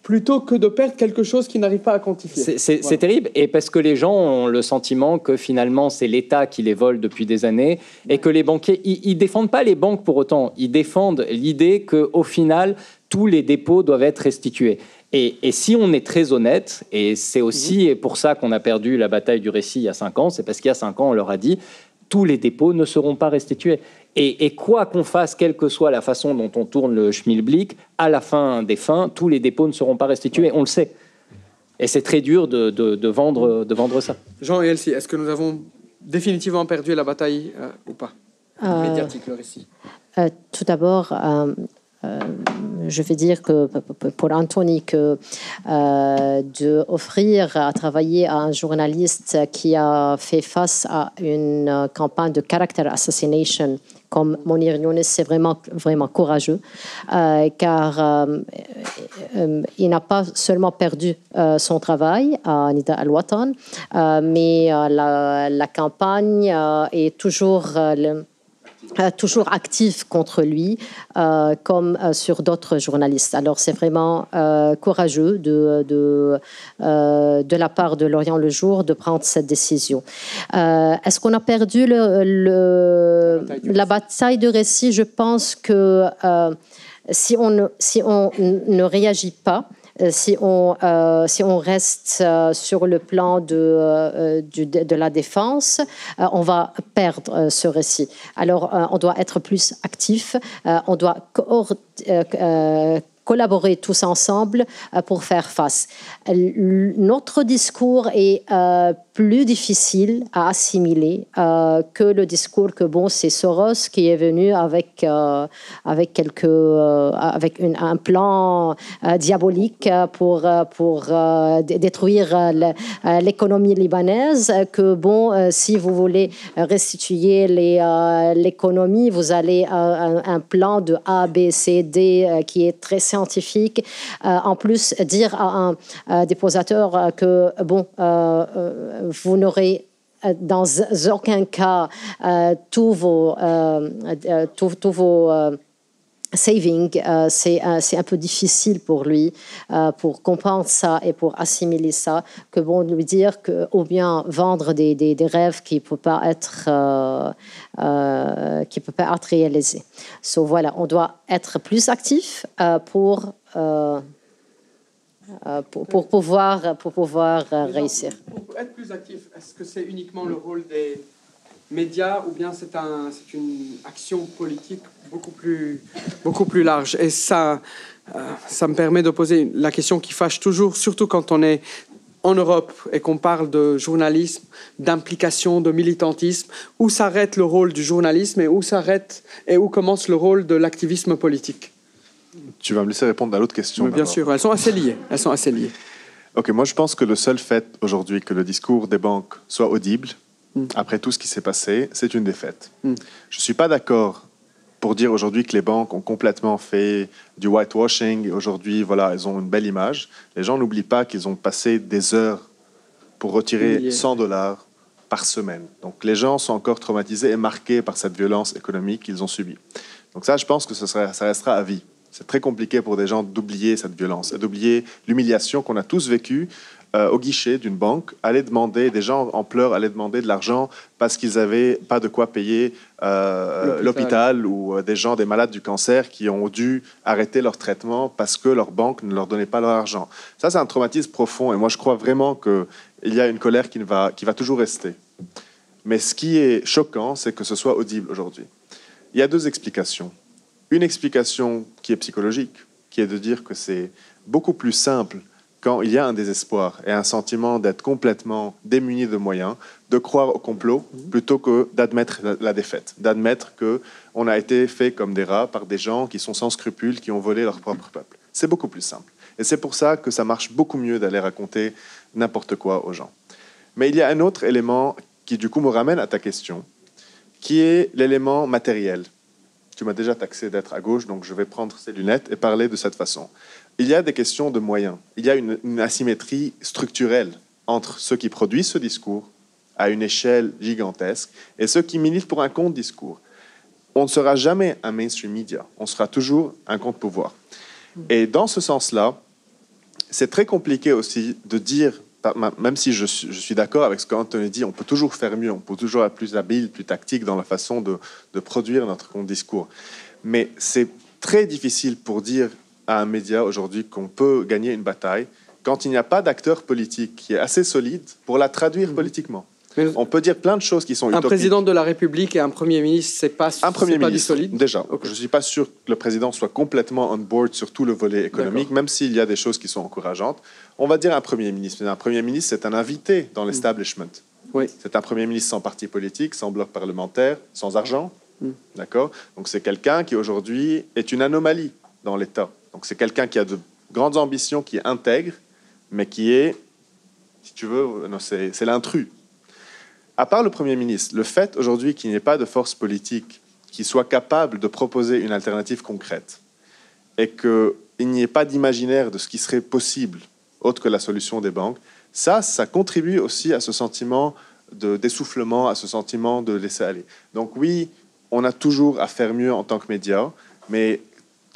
plutôt que de perdre quelque chose qu'ils n'arrivent pas à quantifier. C'est terrible, et parce que les gens ont le sentiment que finalement c'est l'État qui les vole depuis des années et que les banquiers, ils défendent pas les banques pour autant, ils défendent l'idée qu'au final tous les dépôts doivent être restitués. Et si on est très honnête, et c'est aussi pour ça qu'on a perdu la bataille du récit il y a 5 ans, c'est parce qu'il y a 5 ans on leur a dit tous les dépôts ne seront pas restitués. Et quoi qu'on fasse, quelle que soit la façon dont on tourne le schmilblick, à la fin des fins, tous les dépôts ne seront pas restitués. On le sait. Et c'est très dur de vendre ça. Jean et Elsie, est-ce que nous avons définitivement perdu la bataille ou pas médiatique, le récit? Tout d'abord, je vais dire que pour Anthony que d'offrir à travailler à un journaliste qui a fait face à une campagne de character assassination comme Mounir Younes, c'est vraiment courageux, car il n'a pas seulement perdu son travail à Nida Al-Watan, mais la campagne est toujours actif contre lui, comme sur d'autres journalistes. Alors c'est vraiment courageux de la part de L'Orient le Jour de prendre cette décision. Est-ce qu'on a perdu la bataille de récit? Je pense que si on ne réagit pas, si on reste sur le plan de la défense, on va perdre ce récit. Alors, on doit être plus actif, on doit collaborer tous ensemble pour faire face. Notre discours est plus difficile à assimiler que le discours que c'est Soros qui est venu avec un plan diabolique pour détruire l'économie libanaise, que si vous voulez restituer l'économie, vous allez un plan de A, B, C, D qui est très scientifique. En plus, dire à un déposateur que vous n'aurez dans aucun cas tous vos saving, c'est un peu difficile pour lui pour comprendre ça et pour assimiler ça, que lui dire que, ou bien vendre des rêves qui ne peuvent pas être réalisés. So, voilà, on doit être plus actif pour pouvoir réussir. Pour être plus actif, est-ce que c'est uniquement le rôle média ou bien c'est une action politique beaucoup plus large. Et ça me permet de poser la question qui fâche toujours, surtout quand on est en Europe et qu'on parle de journalisme, d'implication, de militantisme, où s'arrête le rôle du journalisme et où commence le rôle de l'activisme politique. Tu vas me laisser répondre à l'autre question. Bien sûr, elles sont assez liées. Ok, moi je pense que le seul fait aujourd'hui que le discours des banques soit audible, après tout ce qui s'est passé, c'est une défaite. Je ne suis pas d'accord pour dire aujourd'hui que les banques ont complètement fait du whitewashing. Aujourd'hui, voilà, elles ont une belle image. Les gens n'oublient pas qu'ils ont passé des heures pour retirer $100 par semaine. Donc les gens sont encore traumatisés et marqués par cette violence économique qu'ils ont subie. Donc ça, je pense que ça restera à vie. C'est très compliqué pour des gens d'oublier cette violence et d'oublier l'humiliation qu'on a tous vécue au guichet d'une banque. Des gens en pleurs allaient demander de l'argent parce qu'ils n'avaient pas de quoi payer l'hôpital ou des malades du cancer qui ont dû arrêter leur traitement parce que leur banque ne leur donnait pas leur argent. Ça, c'est un traumatisme profond et moi, je crois vraiment qu'il y a une colère qui va toujours rester. Mais ce qui est choquant, c'est que ce soit audible aujourd'hui. Il y a deux explications. Une explication qui est psychologique, qui est de dire que c'est beaucoup plus simple quand il y a un désespoir et un sentiment d'être complètement démuni de moyens, de croire au complot plutôt que d'admettre la défaite, d'admettre qu'on a été fait comme des rats par des gens qui sont sans scrupules, qui ont volé leur propre peuple. C'est beaucoup plus simple. Et c'est pour ça que ça marche beaucoup mieux d'aller raconter n'importe quoi aux gens. Mais il y a un autre élément qui, du coup, me ramène à ta question, qui est l'élément matériel. Tu m'as déjà taxé d'être à gauche, donc je vais prendre ces lunettes et parler de cette façon. Il y a des questions de moyens. Il y a une asymétrie structurelle entre ceux qui produisent ce discours à une échelle gigantesque et ceux qui militent pour un contre-discours. On ne sera jamais un mainstream media. On sera toujours un contre-pouvoir. Et dans ce sens-là, c'est très compliqué aussi de dire, même si je suis d'accord avec ce qu'Anthony dit, on peut toujours faire mieux, on peut toujours être plus habile, plus tactique dans la façon de produire notre contre-discours. Mais c'est très difficile pour dire à un média aujourd'hui qu'on peut gagner une bataille quand il n'y a pas d'acteur politique qui est assez solide pour la traduire politiquement. On peut dire plein de choses qui sont utopiques. Un président de la République et un Premier ministre, c'est pas du solide. Déjà, okay. Je ne suis pas sûr que le président soit complètement on board sur tout le volet économique, même s'il y a des choses qui sont encourageantes. On va dire un Premier ministre. Mais un Premier ministre, c'est un invité dans l'establishment. Oui. C'est un Premier ministre sans parti politique, sans bloc parlementaire, sans argent. D'accord ? Donc c'est quelqu'un qui aujourd'hui est une anomalie dans l'État. Donc c'est quelqu'un qui a de grandes ambitions, qui est intègre, mais qui est, si tu veux, c'est l'intrus. À part le Premier ministre, le fait aujourd'hui qu'il n'y ait pas de force politique qui soit capable de proposer une alternative concrète et qu'il n'y ait pas d'imaginaire de ce qui serait possible autre que la solution des banques, ça contribue aussi à ce sentiment d'essoufflement, à ce sentiment de laisser aller. Donc oui, on a toujours à faire mieux en tant que média, mais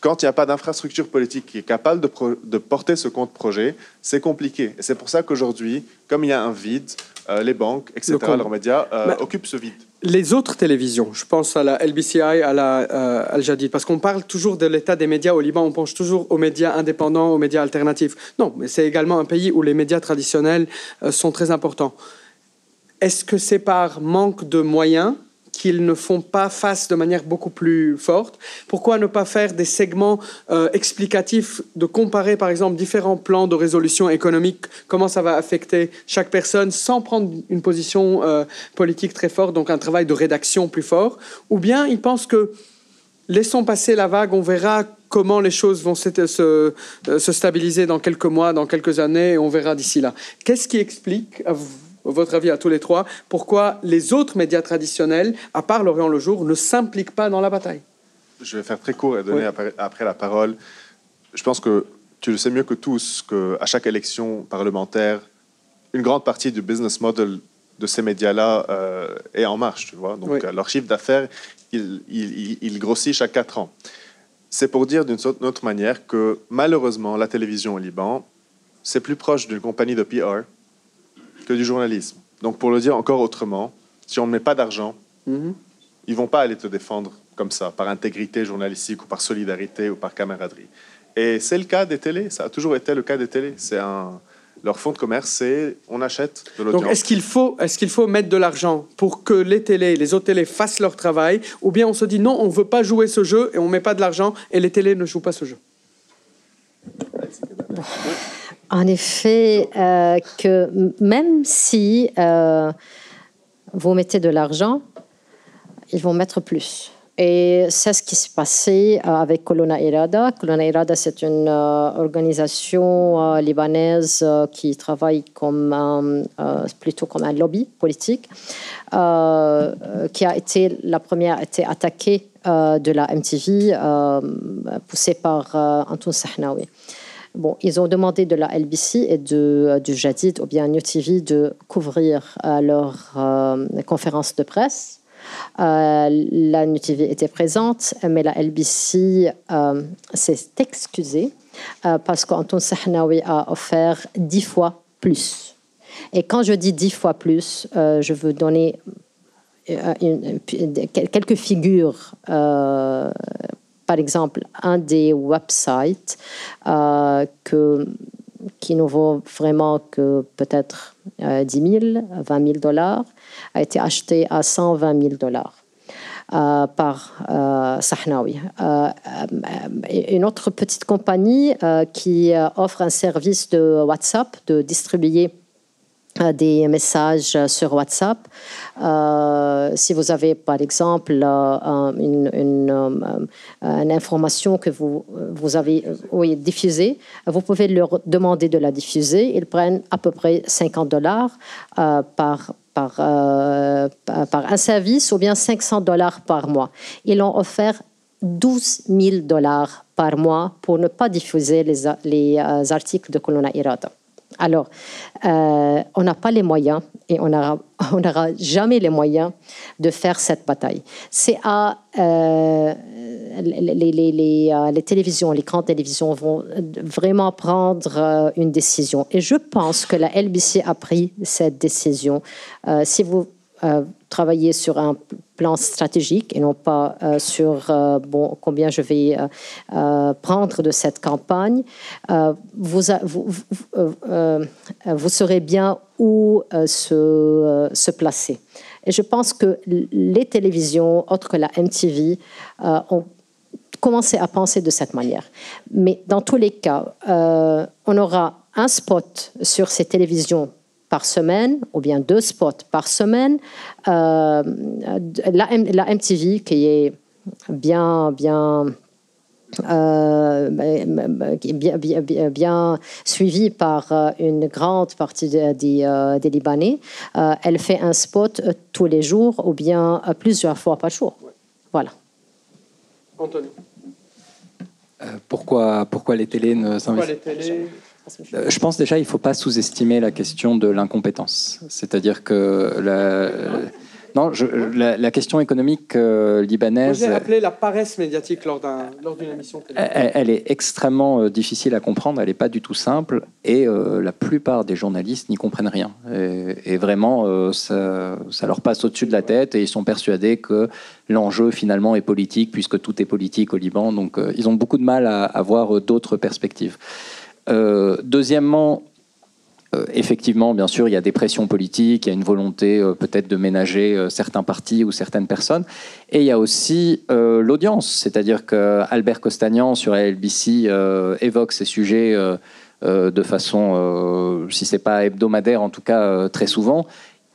quand il n'y a pas d'infrastructure politique qui est capable de porter ce contre-projet, c'est compliqué. Et c'est pour ça qu'aujourd'hui, comme il y a un vide, les banques, etc., leurs médias occupent ce vide. Les autres télévisions, je pense à la LBCI, à la Al Jadid, parce qu'on parle toujours de l'état des médias au Liban, on pense toujours aux médias indépendants, aux médias alternatifs. Non, mais c'est également un pays où les médias traditionnels sont très importants. Est-ce que c'est par manque de moyens qu'ils ne font pas face de manière beaucoup plus forte? Pourquoi ne pas faire des segments explicatifs, de comparer par exemple différents plans de résolution économique, comment ça va affecter chaque personne sans prendre une position politique très forte, donc un travail de rédaction plus fort? Ou bien ils pensent que laissons passer la vague, on verra comment les choses vont se stabiliser dans quelques mois, dans quelques années, et on verra d'ici là. Qu'est-ce qui explique, à votre avis à tous les trois, pourquoi les autres médias traditionnels, à part L'Orient le Jour, ne s'impliquent pas dans la bataille? Je vais faire très court et donner après la parole. Je pense que tu le sais mieux que tous qu'à chaque élection parlementaire, une grande partie du business model de ces médias-là est en marche, tu vois. Donc leur chiffre d'affaires, il grossit chaque 4 ans. C'est pour dire d'une autre manière que malheureusement, la télévision au Liban, c'est plus proche d'une compagnie de PR que du journalisme. Donc, pour le dire encore autrement, si on ne met pas d'argent, ils ne vont pas aller te défendre comme ça, par intégrité journalistique ou par solidarité ou par camaraderie. Et c'est le cas des télés. Ça a toujours été le cas des télés. C'est Leur fonds de commerce, c'est on achète de Donc, l'audience. est-ce qu'il faut mettre de l'argent pour que les autres télés fassent leur travail, ou bien on se dit non, on ne veut pas jouer ce jeu et on ne met pas de l'argent et les télés ne jouent pas ce jeu? En effet, que même si vous mettez de l'argent, ils vont mettre plus. Et c'est ce qui s'est passé avec Colonna Irada. Colonna Irada, c'est une organisation libanaise qui travaille plutôt comme un lobby politique, qui a été la première été attaquée de la MTV, poussée par Antoun Sahnaoui. Bon, ils ont demandé de la LBC et du Jadid ou bien New TV de couvrir leur conférence de presse. La New TV était présente, mais la LBC s'est excusée parce qu'Antoun Sahnaoui a offert 10 fois plus. Et quand je dis 10 fois plus, je veux donner quelques figures. Par exemple, un des websites qui ne vaut vraiment que peut-être 10 000, 20 000 dollars, a été acheté à 120 000 dollars par Sahnaoui. Une autre petite compagnie qui offre un service de WhatsApp, de distribuer des messages sur WhatsApp. Si vous avez, par exemple, une information que vous avez diffusée, vous pouvez leur demander de la diffuser. Ils prennent à peu près 50 dollars par un service ou bien 500 dollars par mois. Ils ont offert 12 000 dollars par mois pour ne pas diffuser les articles de Colonna Irada. Alors, on n'a pas les moyens et on n'aura jamais les moyens de faire cette bataille. C'est à les télévisions, les grandes télévisions vont vraiment prendre une décision. Et je pense que la LBC a pris cette décision. Si vous travailler sur un plan stratégique et non pas sur combien je vais prendre de cette campagne, vous saurez bien où se placer. Et je pense que les télévisions, autres que la MTV, ont commencé à penser de cette manière. Mais dans tous les cas, on aura un spot sur ces télévisions par semaine, ou bien 2 spots par semaine. La MTV, qui est bien suivie par une grande partie des Libanais, elle fait un spot tous les jours, ou bien plusieurs fois par jour. Voilà. Anthony. Pourquoi les télés ne s'investissent pas ? Je pense déjà qu'il ne faut pas sous-estimer la question de l'incompétence. C'est-à-dire que la question économique libanaise... J'ai appelé la paresse médiatique lors d'une émission. Elle est extrêmement difficile à comprendre, elle n'est pas du tout simple, et la plupart des journalistes n'y comprennent rien. Et vraiment, ça leur passe au-dessus de la tête, et ils sont persuadés que l'enjeu finalement est politique, puisque tout est politique au Liban. Donc ils ont beaucoup de mal à avoir d'autres perspectives. Deuxièmement, effectivement, bien sûr, il y a des pressions politiques, il y a une volonté peut-être de ménager certains partis ou certaines personnes. Et il y a aussi l'audience, c'est-à-dire qu'Albert Costagnan sur la LBC évoque ces sujets de façon, si ce n'est pas hebdomadaire, en tout cas très souvent.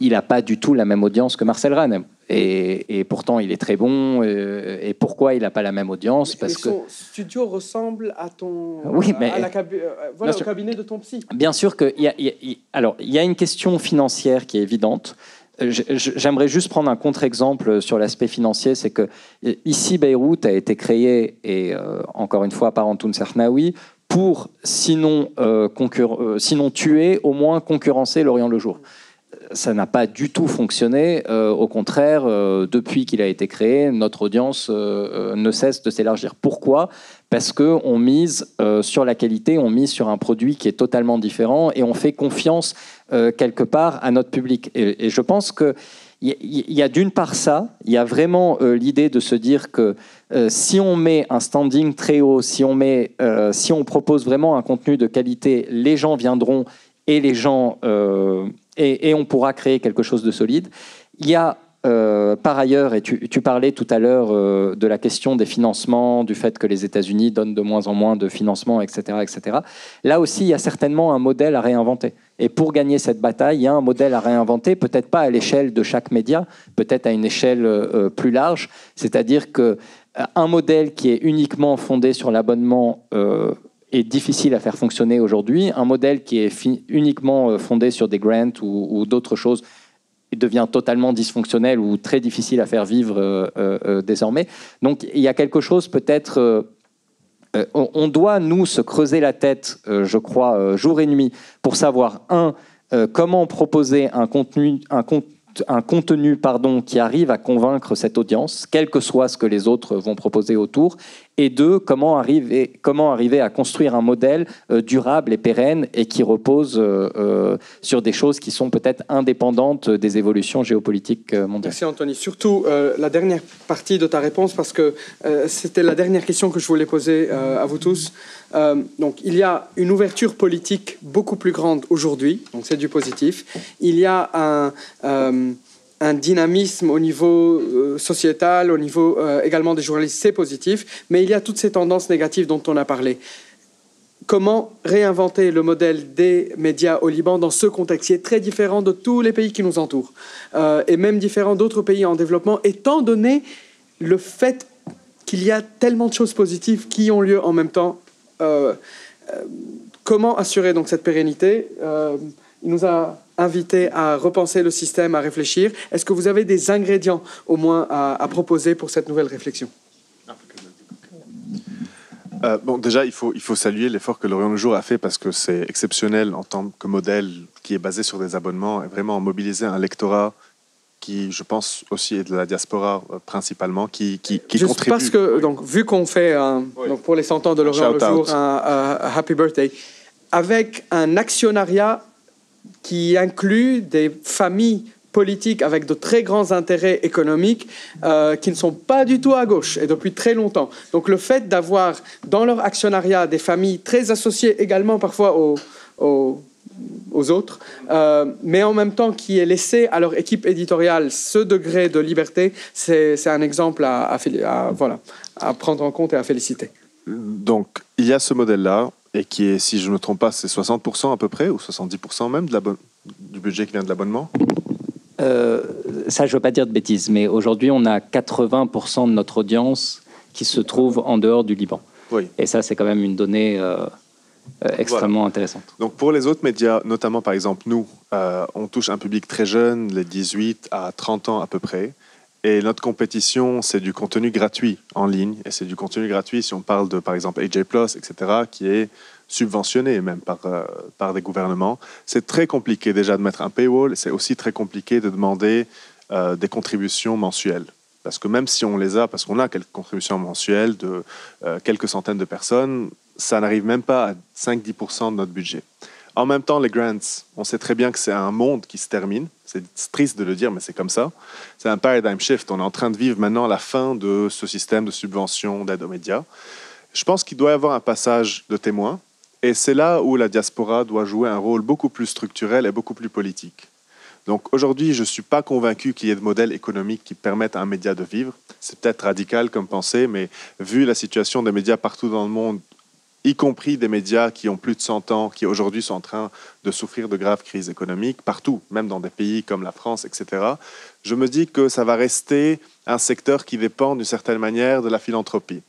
Il n'a pas du tout la même audience que Marcel Ran. Et pourtant, il est très bon. Et pourquoi il n'a pas la même audience ? Parce que son studio ressemble à ton, oui, mais au cabinet de ton psy. Bien sûr qu'il y a une question financière qui est évidente. J'aimerais juste prendre un contre-exemple sur l'aspect financier. C'est que ici, Beyrouth a été créé, et encore une fois par Antoun Sahnaoui, pour sinon tuer, au moins concurrencer L'Orient le Jour. Ça n'a pas du tout fonctionné. Au contraire, depuis qu'il a été créé, notre audience ne cesse de s'élargir. Pourquoi ? Parce qu'on mise sur la qualité, on mise sur un produit qui est totalement différent et on fait confiance quelque part à notre public. Et je pense qu'il y a d'une part ça, il y a vraiment l'idée de se dire que si on met un standing très haut, si on propose vraiment un contenu de qualité, les gens viendront. et les gens, et on pourra créer quelque chose de solide. Il y a par ailleurs, et tu parlais tout à l'heure de la question des financements, du fait que les États-Unis donnent de moins en moins de financements, etc., etc. Là aussi, il y a certainement un modèle à réinventer. Et pour gagner cette bataille, il y a un modèle à réinventer, peut-être pas à l'échelle de chaque média, peut-être à une échelle plus large. C'est-à-dire qu'un modèle qui est uniquement fondé sur l'abonnement est difficile à faire fonctionner aujourd'hui. Un modèle qui est uniquement fondé sur des grants ou d'autres choses devient totalement dysfonctionnel ou très difficile à faire vivre désormais. Donc il y a quelque chose peut-être... on doit, nous, se creuser la tête, je crois, jour et nuit, pour savoir, comment proposer un contenu qui arrive à convaincre cette audience, quel que soit ce que les autres vont proposer autour, et deux, comment arriver à construire un modèle durable et pérenne et qui repose sur des choses qui sont peut-être indépendantes des évolutions géopolitiques mondiales. Merci Anthony. Surtout la dernière partie de ta réponse, parce que c'était la dernière question que je voulais poser à vous tous. Donc, il y a une ouverture politique beaucoup plus grande aujourd'hui, donc c'est du positif. Il y a un dynamisme au niveau sociétal, au niveau également des journalistes, c'est positif, mais il y a toutes ces tendances négatives dont on a parlé. Comment réinventer le modèle des médias au Liban dans ce contexte qui est très différent de tous les pays qui nous entourent et même différent d'autres pays en développement, étant donné le fait qu'il y a tellement de choses positives qui ont lieu en même temps. Comment assurer donc cette pérennité? Il nous a invités à repenser le système, à réfléchir. Est-ce que vous avez des ingrédients au moins à proposer pour cette nouvelle réflexion? Bon, déjà, il faut saluer l'effort que L'Orient le Jour a fait parce que c'est exceptionnel en tant que modèle qui est basé sur des abonnements et vraiment mobiliser un lectorat qui, je pense, aussi est de la diaspora principalement, qui juste contribue. Parce que, donc, vu qu'on fait, donc pour les 100 ans de L'Orient le Jour, un Happy Birthday, avec un actionnariat qui inclut des familles politiques avec de très grands intérêts économiques qui ne sont pas du tout à gauche et depuis très longtemps. Donc le fait d'avoir dans leur actionnariat des familles très associées également parfois aux autres, mais en même temps qui est laissé à leur équipe éditoriale ce degré de liberté, c'est un exemple à prendre en compte et à féliciter. Donc il y a ce modèle-là, et qui est, si je ne me trompe pas, c'est 60% à peu près, ou 70% même du budget qui vient de l'abonnement. Ça, je ne veux pas dire de bêtises, mais aujourd'hui, on a 80% de notre audience qui se trouve en dehors du Liban. Oui. Et ça, c'est quand même une donnée extrêmement intéressante. Donc pour les autres médias, notamment par exemple nous, on touche un public très jeune, les 18 à 30 ans à peu près. Et notre compétition, c'est du contenu gratuit en ligne. Et c'est du contenu gratuit si on parle de, par exemple, AJ+, etc., qui est subventionné même par des gouvernements. C'est très compliqué déjà de mettre un paywall. C'est aussi très compliqué de demander des contributions mensuelles. Parce que même si on les a, parce qu'on a quelques contributions mensuelles de quelques centaines de personnes, ça n'arrive même pas à 5-10% de notre budget. En même temps, les grants, on sait très bien que c'est un monde qui se termine. C'est triste de le dire, mais c'est comme ça. C'est un paradigm shift. On est en train de vivre maintenant la fin de ce système de subvention, d'aide aux médias. Je pense qu'il doit y avoir un passage de témoin. Et c'est là où la diaspora doit jouer un rôle beaucoup plus structurel et beaucoup plus politique. Donc aujourd'hui, je ne suis pas convaincu qu'il y ait de modèles économiques qui permettent à un média de vivre. C'est peut-être radical comme pensée, mais vu la situation des médias partout dans le monde, y compris des médias qui ont plus de 100 ans, qui aujourd'hui sont en train de souffrir de graves crises économiques, partout, même dans des pays comme la France, etc., je me dis que ça va rester un secteur qui dépend d'une certaine manière de la philanthropie.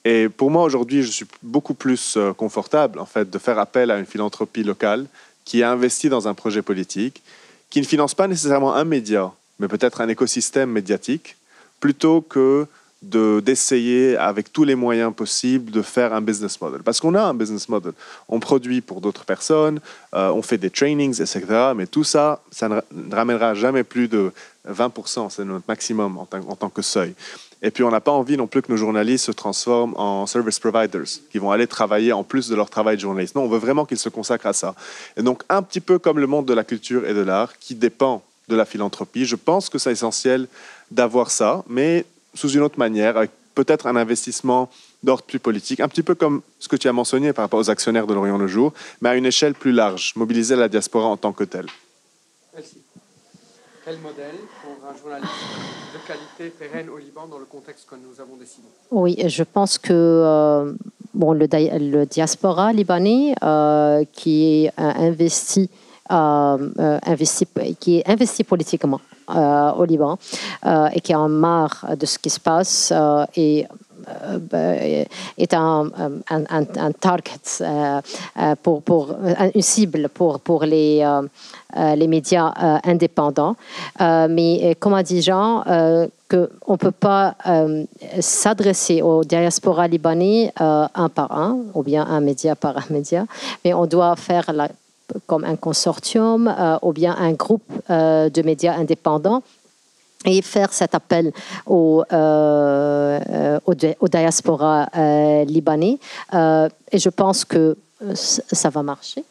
Et pour moi, aujourd'hui, je suis beaucoup plus confortable, en fait, de faire appel à une philanthropie locale qui a investi dans un projet politique, qui ne finance pas nécessairement un média, mais peut-être un écosystème médiatique, plutôt que d'essayer avec tous les moyens possibles de faire un business model. Parce qu'on a un business model. On produit pour d'autres personnes, on fait des trainings, etc. Mais tout ça, ça ne ramènera jamais plus de 20%. C'est notre maximum en tant que seuil. Et puis, on n'a pas envie non plus que nos journalistes se transforment en service providers, qui vont aller travailler en plus de leur travail de journaliste. Non, on veut vraiment qu'ils se consacrent à ça. Et donc, un petit peu comme le monde de la culture et de l'art, qui dépend de la philanthropie, je pense que c'est essentiel d'avoir ça, mais sous une autre manière, avec peut-être un investissement d'ordre plus politique, un petit peu comme ce que tu as mentionné par rapport aux actionnaires de l'Orient le Jour, mais à une échelle plus large, mobiliser la diaspora en tant que telle. Merci. Quel modèle pour un journaliste de qualité pérenne au Liban dans le contexte que nous avons décidé? Oui, je pense que le diaspora libanais qui est qui est investi politiquement au Liban et qui en marre de ce qui se passe est un target une cible pour les médias indépendants. Mais comme a dit Jean, qu'on ne peut pas s'adresser aux diaspora libanais un par un, ou bien un média par un média, mais on doit faire comme un consortium ou bien un groupe de médias indépendants et faire cet appel aux diaspora libanais. Et je pense que ça va marcher.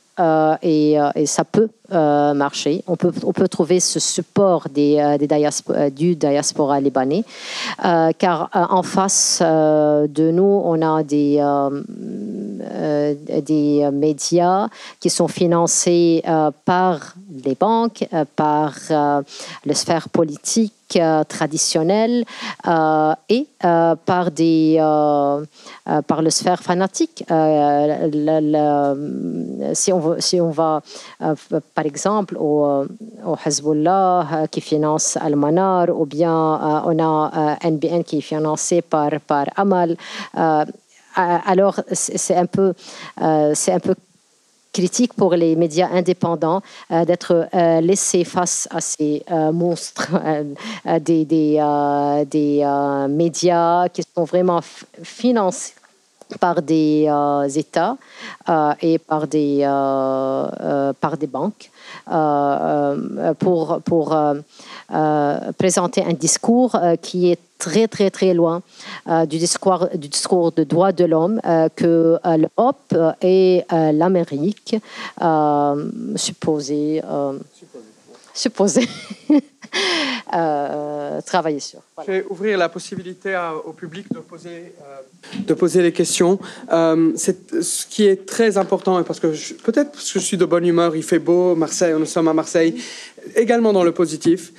Et ça peut marcher. On peut trouver ce support du diaspora libanais, car en face de nous, on a des médias qui sont financés par les banques, par la sphère politique traditionnelle et par le sphère fanatique. Si on va par exemple au Hezbollah qui finance Al-Manar, ou bien on a NBN qui est financé par Amal, alors c'est un peu critique pour les médias indépendants d'être laissés face à ces monstres des médias qui sont vraiment financés par des États et par des banques pour présenter un discours qui est très très très loin du discours de droits de l'homme que l'Europe et l'Amérique supposés travailler sur. Voilà. Je vais ouvrir la possibilité au public de poser les questions. Ce qui est très important, parce que peut-être parce que je suis de bonne humeur, il fait beau, Marseille, nous sommes à Marseille, également dans le positif,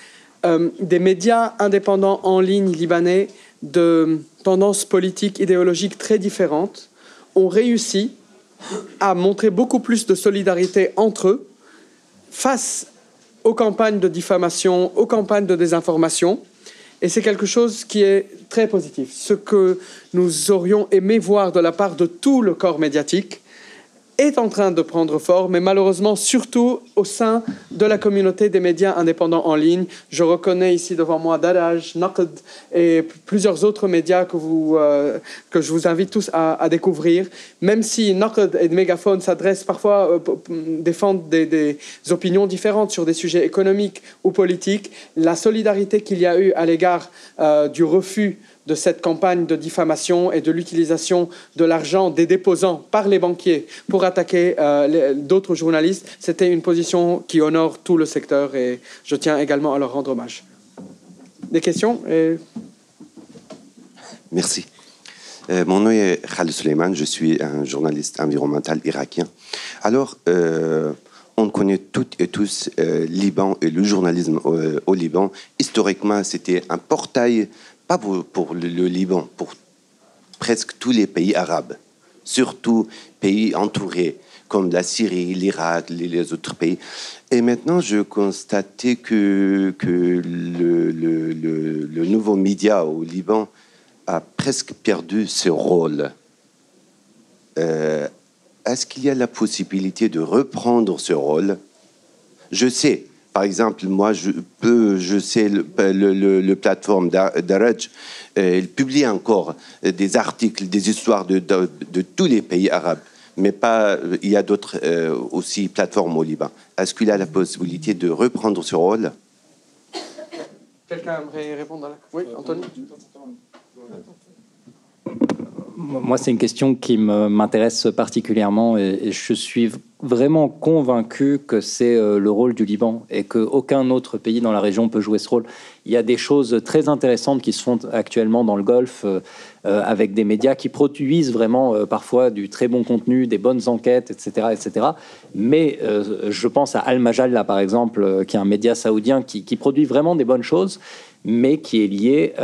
des médias indépendants en ligne libanais de tendances politiques, idéologiques très différentes ont réussi à montrer beaucoup plus de solidarité entre eux face aux campagnes de diffamation, aux campagnes de désinformation. Et c'est quelque chose qui est très positif. Ce que nous aurions aimé voir de la part de tout le corps médiatique est en train de prendre forme, mais malheureusement surtout au sein de la communauté des médias indépendants en ligne. Je reconnais ici devant moi Daraj, Naqd et plusieurs autres médias que je vous invite tous à découvrir. Même si Naqd et Mégaphone s'adressent parfois, défendent des opinions différentes sur des sujets économiques ou politiques, la solidarité qu'il y a eu à l'égard du refus de cette campagne de diffamation et de l'utilisation de l'argent des déposants par les banquiers pour attaquer d'autres journalistes, c'était une position qui honore tout le secteur et je tiens également à leur rendre hommage. Des questions? Merci. Mon nom est Khaled Suleiman, je suis un journaliste environnemental irakien. Alors, on connaît toutes et tous Liban et le journalisme au Liban. Historiquement, c'était un portail pas pour le Liban, pour presque tous les pays arabes, surtout pays entourés, comme la Syrie, l'Irak, les autres pays. Et maintenant, je constatais que le nouveau média au Liban a presque perdu ce rôle. Est-ce qu'il y a la possibilité de reprendre ce rôle? Je sais. Par exemple, moi, je sais le plateforme Daraj, il publie encore des articles, des histoires de tous les pays arabes, mais pas. Il y a d'autres aussi plateformes au Liban. Est-ce qu'il y a la possibilité de reprendre ce rôle? Quelqu'un aimerait répondre à la... Oui, Anthony. Moi, c'est une question qui m'intéresse particulièrement et je suis vraiment convaincu que c'est le rôle du Liban et qu'aucun autre pays dans la région peut jouer ce rôle. Il y a des choses très intéressantes qui se font actuellement dans le Golfe avec des médias qui produisent vraiment parfois du très bon contenu, des bonnes enquêtes, etc. etc. Mais je pense à Al Majalla, par exemple, qui est un média saoudien qui produit vraiment des bonnes choses, mais qui est lié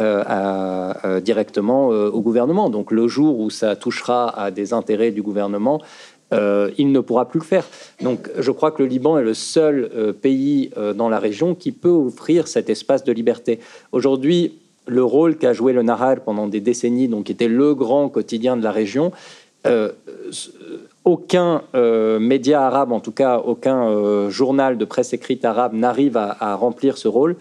directement au gouvernement. Donc le jour où ça touchera à des intérêts du gouvernement, il ne pourra plus le faire. Donc je crois que le Liban est le seul pays dans la région qui peut offrir cet espace de liberté. Aujourd'hui, le rôle qu'a joué le Nahar pendant des décennies, donc qui était le grand quotidien de la région, aucun média arabe, en tout cas aucun journal de presse écrite arabe n'arrive à remplir ce rôle.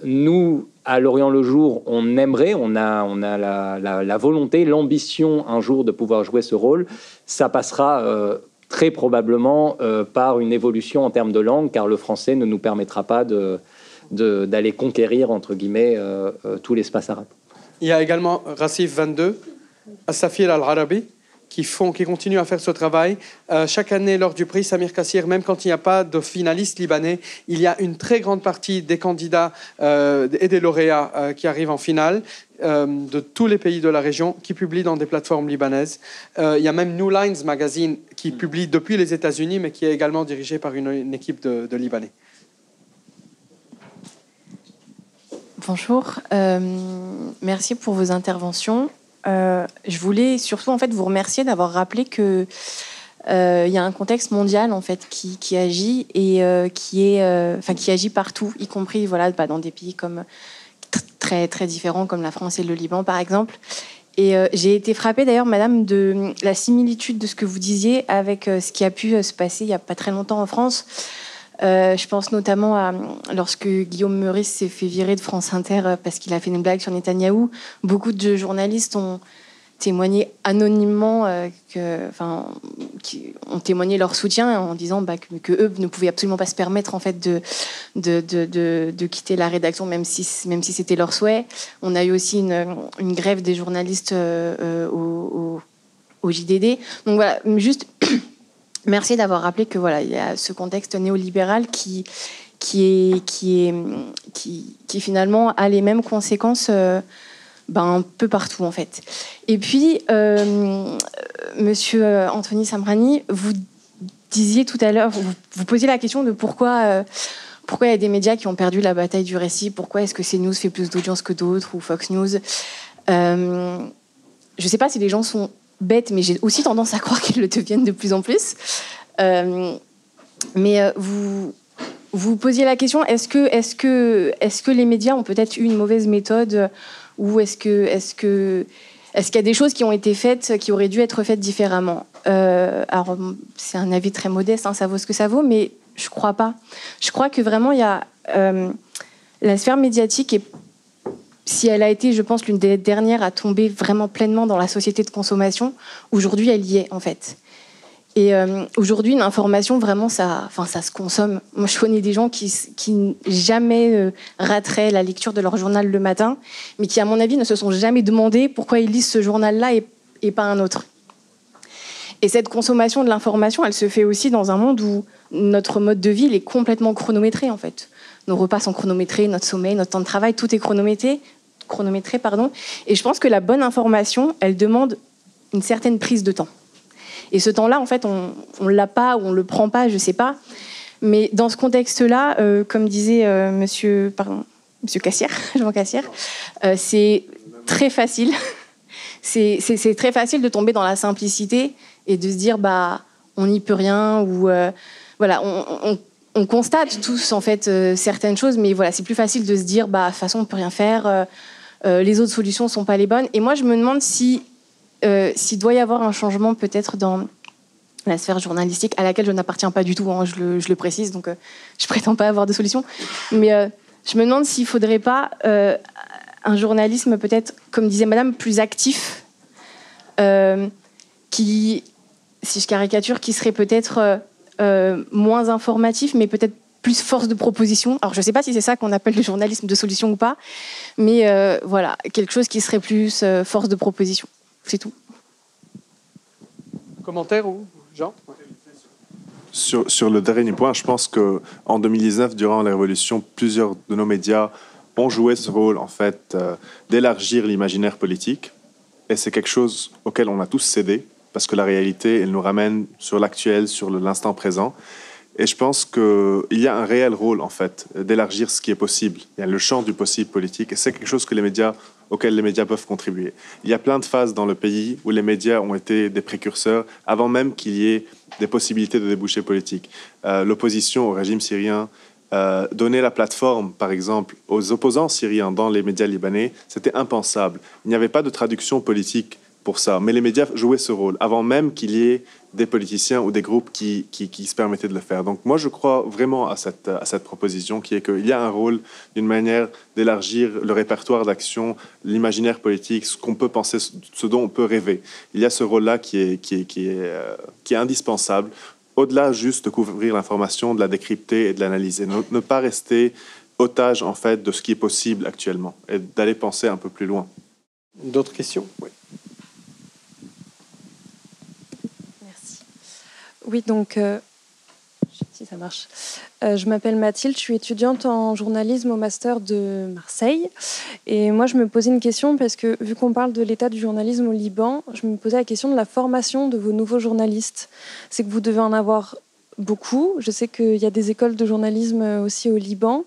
Nous, à L'Orient le Jour, on aimerait, on a la volonté, l'ambition un jour de pouvoir jouer ce rôle. Ça passera très probablement par une évolution en termes de langue, car le français ne nous permettra pas d'aller conquérir, entre guillemets, tout l'espace arabe. Il y a également Racif 22, As-Safir Al-Arabi, qui continuent à faire ce travail. Chaque année, lors du prix Samir Kassir, même quand il n'y a pas de finaliste libanais, il y a une très grande partie des candidats et des lauréats qui arrivent en finale de tous les pays de la région, qui publient dans des plateformes libanaises. Il y a même New Lines Magazine qui publie depuis les États-Unis, mais qui est également dirigé par une équipe de Libanais. Bonjour, merci pour vos interventions. Je voulais surtout en fait vous remercier d'avoir rappelé que y a un contexte mondial en fait qui agit et qui agit partout, y compris dans des pays comme très très différents comme la France et le Liban par exemple. Et j'ai été frappée d'ailleurs, Madame, de la similitude de ce que vous disiez avec ce qui a pu se passer il y a pas très longtemps en France. Je pense notamment à lorsque Guillaume Meurice s'est fait virer de France Inter parce qu'il a fait une blague sur Netanyahou. Beaucoup de journalistes ont témoigné anonymement, qui ont témoigné leur soutien en disant que eux ne pouvaient absolument pas se permettre en fait de quitter la rédaction, même si c'était leur souhait. On a eu aussi une grève des journalistes au JDD. Donc voilà, juste. Merci d'avoir rappelé que il y a ce contexte néolibéral qui finalement a les mêmes conséquences un peu partout en fait. Et puis Monsieur Anthony Samrani, vous disiez tout à l'heure, vous posiez la question de pourquoi il y a des médias qui ont perdu la bataille du récit, pourquoi est-ce que CNews fait plus d'audience que d'autres ou Fox News. Je ne sais pas si les gens sont bête, mais j'ai aussi tendance à croire qu'ils le deviennent de plus en plus. Mais vous posiez la question, est-ce que les médias ont peut-être eu une mauvaise méthode ou est-ce qu'il y a des choses qui ont été faites, qui auraient dû être faites différemment? Alors, c'est un avis très modeste, ça vaut ce que ça vaut, mais je crois pas. Je crois que vraiment, il y a la sphère médiatique et si elle a été, je pense, l'une des dernières à tomber vraiment pleinement dans la société de consommation, aujourd'hui, elle y est, en fait. Et aujourd'hui, une information, vraiment, ça se consomme. Moi, je connais des gens qui jamais rateraient la lecture de leur journal le matin, mais qui, à mon avis, ne se sont jamais demandé pourquoi ils lisent ce journal-là et pas un autre. Et cette consommation de l'information, elle se fait aussi dans un monde où notre mode de vie il est complètement chronométré, en fait. Nos repas sont chronométrés, notre sommeil, notre temps de travail, tout est chronométré. Et je pense que la bonne information, elle demande une certaine prise de temps. Et ce temps-là, en fait, on l'a pas ou on le prend pas, je sais pas. Mais dans ce contexte-là, comme disait Monsieur Kassir, Jean Kassir, c'est très facile. c'est très facile de tomber dans la simplicité et de se dire on n'y peut rien ou on constate tous en fait certaines choses, mais c'est plus facile de se dire de toute façon on peut rien faire. Les autres solutions sont pas les bonnes. Et moi, je me demande s'il doit y avoir un changement peut-être dans la sphère journalistique, à laquelle je n'appartiens pas du tout, je le précise, donc je prétends pas avoir de solution. Mais je me demande s'il faudrait pas un journalisme peut-être, comme disait Madame, plus actif, qui, si je caricature, qui serait peut-être moins informatif, mais peut-être plus force de proposition. Alors, je ne sais pas si c'est ça qu'on appelle le journalisme de solution ou pas, mais quelque chose qui serait plus force de proposition. C'est tout. Commentaire ou Jean? Sur le dernier point, je pense qu'en 2019, durant la Révolution, plusieurs de nos médias ont joué ce rôle, en fait, d'élargir l'imaginaire politique. Et c'est quelque chose auquel on a tous cédé, parce que la réalité, elle nous ramène sur l'actuel, sur l'instant présent. Et je pense qu'il y a un réel rôle, en fait, d'élargir ce qui est possible. Il y a le champ du possible politique, et c'est quelque chose auquel les médias peuvent contribuer. Il y a plein de phases dans le pays où les médias ont été des précurseurs, avant même qu'il y ait des possibilités de débouchés politiques. L'opposition au régime syrien, donner la plateforme, par exemple, aux opposants syriens dans les médias libanais, c'était impensable. Il n'y avait pas de traduction politique pour ça, mais les médias jouaient ce rôle, avant même qu'il y ait des politiciens ou des groupes qui se permettaient de le faire. Donc moi, je crois vraiment à cette proposition qui est qu'il y a un rôle, d'une manière d'élargir le répertoire d'action, l'imaginaire politique, ce qu'on peut penser, ce dont on peut rêver. Il y a ce rôle-là qui est indispensable, au-delà juste de couvrir l'information, de la décrypter et de l'analyser. Ne pas rester otage, en fait, de ce qui est possible actuellement et d'aller penser un peu plus loin. D'autres questions? Oui. Oui, donc, si ça marche. Je m'appelle Mathilde, je suis étudiante en journalisme au master de Marseille. Et moi, je me posais une question parce que, vu qu'on parle de l'état du journalisme au Liban, je me posais la question de la formation de vos nouveaux journalistes. C'est que vous devez en avoir beaucoup. Je sais qu'il y a des écoles de journalisme aussi au Liban.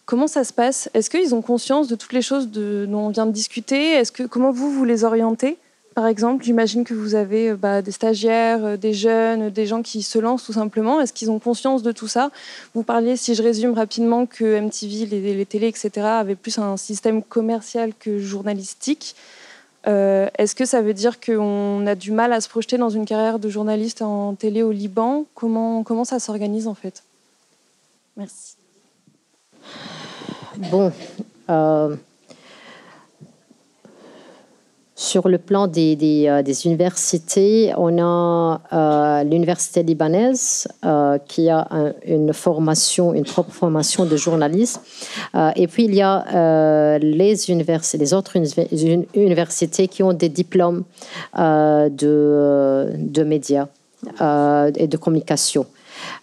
Comment ça se passe? Est-ce qu'ils ont conscience de toutes les choses dont on vient de discuter? Comment vous les orientez? Par exemple, j'imagine que vous avez des stagiaires, des jeunes, des gens qui se lancent tout simplement. Est-ce qu'ils ont conscience de tout ça? Vous parliez, si je résume rapidement, que MTV, les télés, etc., avaient plus un système commercial que journalistique. Est-ce que ça veut dire qu'on a du mal à se projeter dans une carrière de journaliste en télé au Liban? Comment ça s'organise en fait? Merci. Bon. Sur le plan des universités, on a l'université libanaise qui a une propre formation de journalisme. Et puis il y a les autres universités qui ont des diplômes de médias et de communication.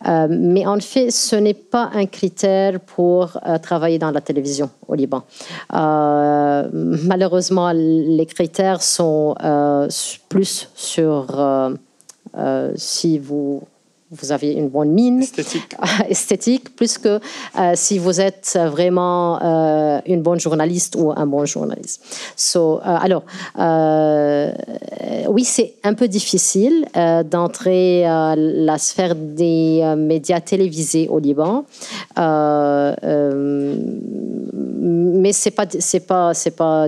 Mais en fait, ce n'est pas un critère pour travailler dans la télévision au Liban. Malheureusement, les critères sont plus sur si vous avez une bonne mine esthétique plus que si vous êtes vraiment une bonne journaliste ou un bon journaliste. Alors, oui, c'est un peu difficile d'entrer la sphère des médias télévisés au Liban, mais c'est pas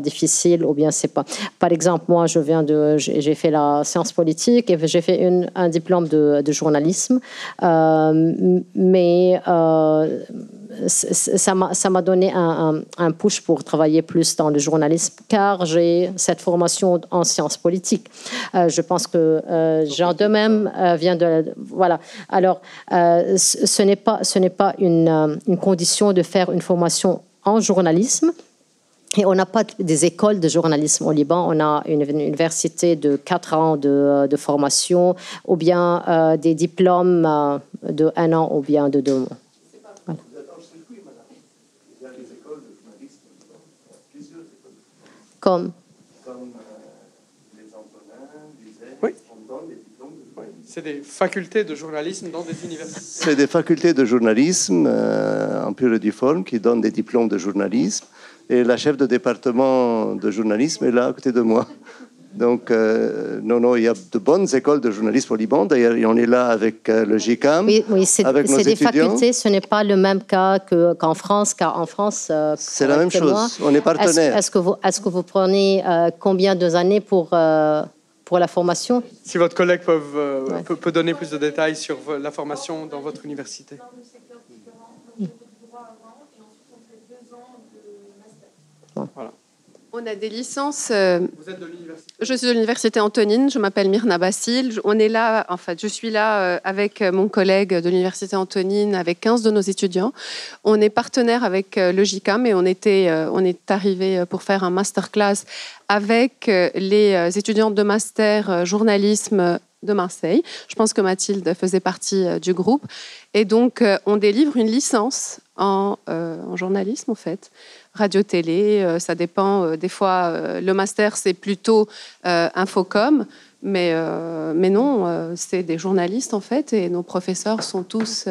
difficile, ou bien c'est pas. Par exemple, moi, j'ai fait la science politique et j'ai fait un diplôme de journalisme. Mais ça m'a donné un push pour travailler plus dans le journalisme, car j'ai cette formation en sciences politiques. Je pense que Jean de même vient de... Voilà. Alors, ce n'est pas une condition de faire une formation en journalisme. Et on n'a pas des écoles de journalisme au Liban. On a une université de 4 ans de formation, ou bien des diplômes de 1 an, ou bien de 2 mois. Voilà. Comme les Antonins, oui. C'est des facultés de journalisme dans des universités. C'est des facultés de journalisme en pluriforme qui donnent des diplômes de journalisme. Et la chef de département de journalisme est là à côté de moi. Donc, non, il y a de bonnes écoles de journalisme au Liban. D'ailleurs, on est là avec le GICAM, oui, c'est des facultés. Ce n'est pas le même cas qu'en France, car en France... c'est la même chose. On est partenaire. Est-ce que vous prenez combien d'années pour la formation? Si votre collègue peut donner plus de détails sur la formation dans votre université. Voilà. On a des licences. Vous êtes de l'université? Je suis de l'université Antonine. Je m'appelle Myrna Bassil. On est là, en fait, je suis là avec mon collègue de l'université Antonine, avec 15 de nos étudiants. On est partenaire avec le GICAM et on est arrivé pour faire un masterclass avec les étudiantes de master journalisme de Marseille. Je pense que Mathilde faisait partie du groupe. Et donc, on délivre une licence en journalisme, en fait. Radio-télé, ça dépend. Des fois, le master, c'est plutôt infocom. Mais non, c'est des journalistes, en fait. Et nos professeurs sont tous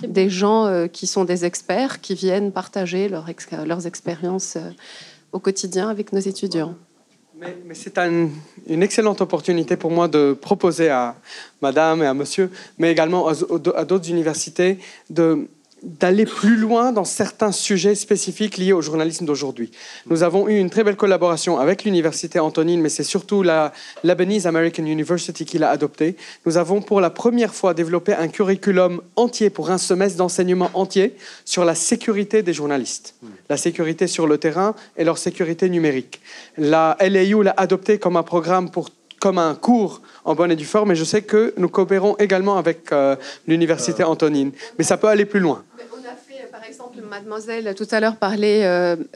des gens qui sont des experts, qui viennent partager leurs expériences au quotidien avec nos étudiants. Mais c'est une excellente opportunité pour moi de proposer à madame et à monsieur, mais également à d'autres universités, d'aller plus loin dans certains sujets spécifiques liés au journalisme d'aujourd'hui. Nous avons eu une très belle collaboration avec l'université Antonine, mais c'est surtout la Lebanese American University qui l'a adopté. Nous avons pour la première fois développé un curriculum entier pour un semestre d'enseignement entier sur la sécurité des journalistes, la sécurité sur le terrain et leur sécurité numérique. La LAU l'a adopté comme un programme comme un cours en bonne et due forme, et je sais que nous coopérons également avec l'université Antonine. Mais ça peut aller plus loin. On a fait, par exemple, mademoiselle tout à l'heure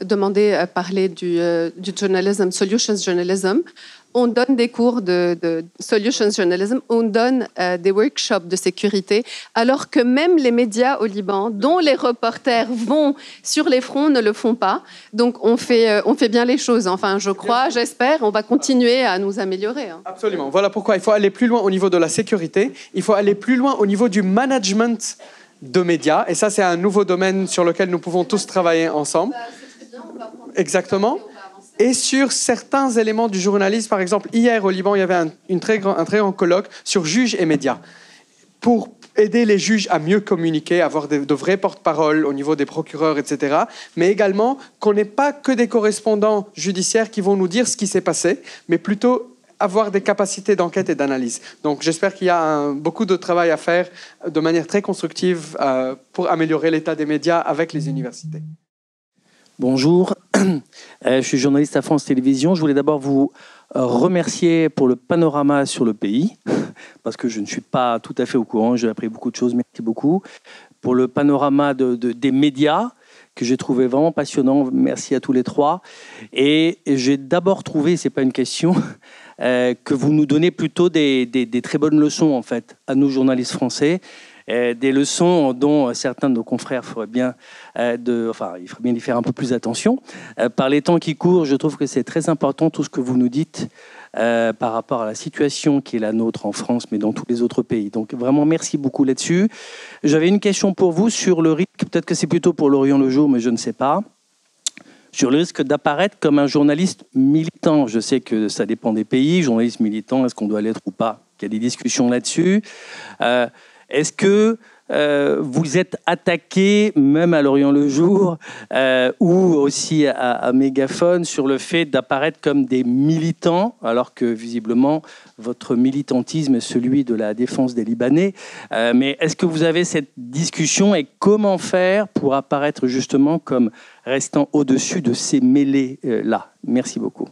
demandait à parler du journalism, solutions journalism. On donne des cours de solutions journalism, on donne des workshops de sécurité, alors que même les médias au Liban, dont les reporters vont sur les fronts, ne le font pas. Donc on fait bien les choses. Enfin, je crois, j'espère, on va continuer à nous améliorer. Absolument. Voilà pourquoi il faut aller plus loin au niveau de la sécurité. Il faut aller plus loin au niveau du management de médias. Et ça, c'est un nouveau domaine sur lequel nous pouvons tous travailler ensemble. Exactement. Et sur certains éléments du journalisme, par exemple, hier au Liban, il y avait un très grand colloque sur juges et médias pour aider les juges à mieux communiquer, avoir de vrais porte-parole au niveau des procureurs, etc. Mais également qu'on n'ait pas que des correspondants judiciaires qui vont nous dire ce qui s'est passé, mais plutôt avoir des capacités d'enquête et d'analyse. Donc j'espère qu'il y a beaucoup de travail à faire de manière très constructive pour améliorer l'état des médias avec les universités. Bonjour, je suis journaliste à France Télévisions. Je voulais d'abord vous remercier pour le panorama sur le pays, parce que je ne suis pas tout à fait au courant, j'ai appris beaucoup de choses, merci beaucoup. Pour le panorama des médias, que j'ai trouvé vraiment passionnant, merci à tous les trois. Et j'ai d'abord trouvé, ce n'est pas une question, que vous nous donnez plutôt des très bonnes leçons, en fait, à nous journalistes français. Des leçons dont certains de nos confrères feraient bien il ferait bien d'y faire un peu plus attention. Par les temps qui courent, je trouve que c'est très important tout ce que vous nous dites par rapport à la situation qui est la nôtre en France, mais dans tous les autres pays. Donc vraiment, merci beaucoup là-dessus. J'avais une question pour vous sur le risque, peut-être que c'est plutôt pour L'Orient le Jour, mais je ne sais pas, sur le risque d'apparaître comme un journaliste militant. Je sais que ça dépend des pays. Journaliste militant, est-ce qu'on doit l'être ou pas? Il y a des discussions là-dessus. Est-ce que vous êtes attaqué, même à L'Orient le Jour, ou aussi à Mégaphone, sur le fait d'apparaître comme des militants, alors que visiblement votre militantisme est celui de la défense des Libanais. Mais est-ce que vous avez cette discussion et comment faire pour apparaître justement comme restant au-dessus de ces mêlées-là? Merci beaucoup.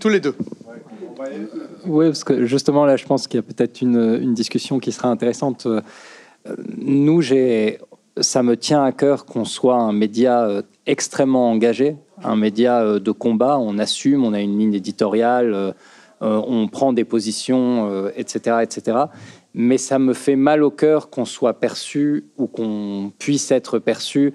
Tous les deux. Oui, parce que justement, là, je pense qu'il y a peut-être une discussion qui sera intéressante. Nous, ça me tient à cœur qu'on soit un média extrêmement engagé, un média de combat. On assume, on a une ligne éditoriale, on prend des positions, etc., etc. Mais ça me fait mal au cœur qu'on soit perçu ou qu'on puisse être perçu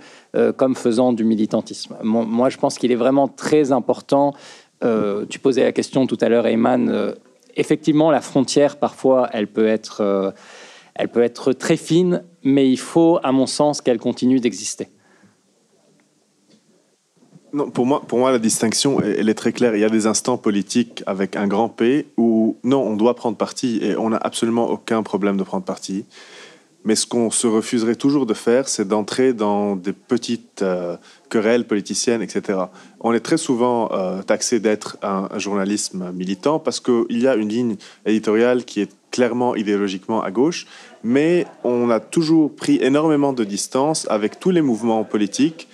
comme faisant du militantisme. Moi, je pense qu'il est vraiment très important. Tu posais la question tout à l'heure, Ayman. Effectivement, la frontière, parfois, elle peut être très fine, mais il faut, à mon sens, qu'elle continue d'exister. Non, pour moi, la distinction, elle est très claire. Il y a des instants politiques avec un grand P où, non, on doit prendre parti et on n'a absolument aucun problème de prendre parti. Mais ce qu'on se refuserait toujours de faire, c'est d'entrer dans des petites querelles politiciennes, etc. On est très souvent taxé d'être un journalisme militant parce qu'il y a une ligne éditoriale qui est clairement idéologiquement à gauche, mais on a toujours pris énormément de distance avec tous les mouvements politiques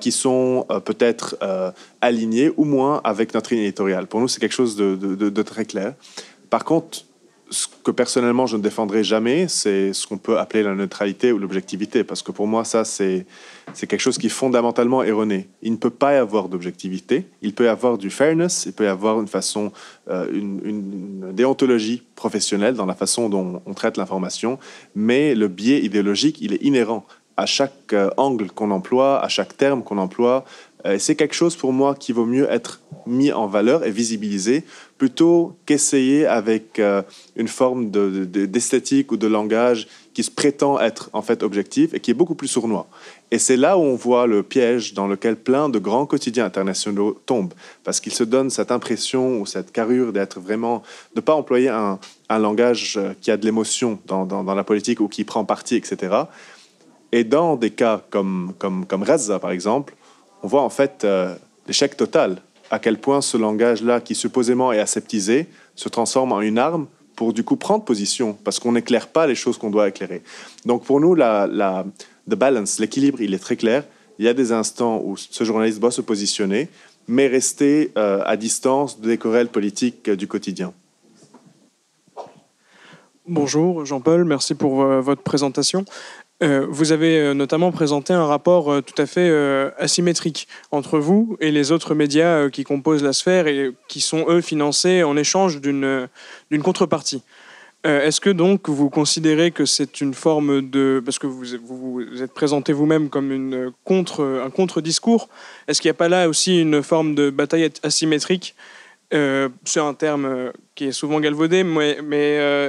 qui sont peut-être alignés ou moins avec notre ligne éditoriale. Pour nous, c'est quelque chose de très clair. Par contre, ce que personnellement je ne défendrai jamais, c'est ce qu'on peut appeler la neutralité ou l'objectivité, parce que pour moi, ça, c'est quelque chose qui est fondamentalement erroné. Il ne peut pas y avoir d'objectivité, il peut y avoir du fairness, il peut y avoir une façon, une déontologie professionnelle dans la façon dont on traite l'information, mais le biais idéologique, il est inhérent à chaque angle qu'on emploie, à chaque terme qu'on emploie. C'est quelque chose pour moi qui vaut mieux être mis en valeur et visibilisé plutôt qu'essayer avec une forme d'esthétique ou de langage qui se prétend être en fait objectif et qui est beaucoup plus sournois. Et c'est là où on voit le piège dans lequel plein de grands quotidiens internationaux tombent, parce qu'ils se donnent cette impression ou cette carrure d'être vraiment, de ne pas employer un langage qui a de l'émotion dans la politique ou qui prend parti, etc. Et dans des cas comme Reza, par exemple, on voit en fait l'échec total, à quel point ce langage-là, qui supposément est aseptisé, se transforme en une arme pour du coup prendre position, parce qu'on n'éclaire pas les choses qu'on doit éclairer. Donc pour nous, the balance, l'équilibre, il est très clair. Il y a des instants où ce journaliste doit se positionner, mais rester à distance des querelles politiques du quotidien. Bonjour Jean-Paul, merci pour votre présentation. Vous avez notamment présenté un rapport tout à fait asymétrique entre vous et les autres médias qui composent la sphère et qui sont, eux, financés en échange d'une contrepartie. Est-ce que donc vous considérez que c'est une forme de... Parce que vous êtes présenté vous-même comme un contre-discours, est-ce qu'il n'y a pas là aussi une forme de bataille asymétrique ? C'est un terme qui est souvent galvaudé,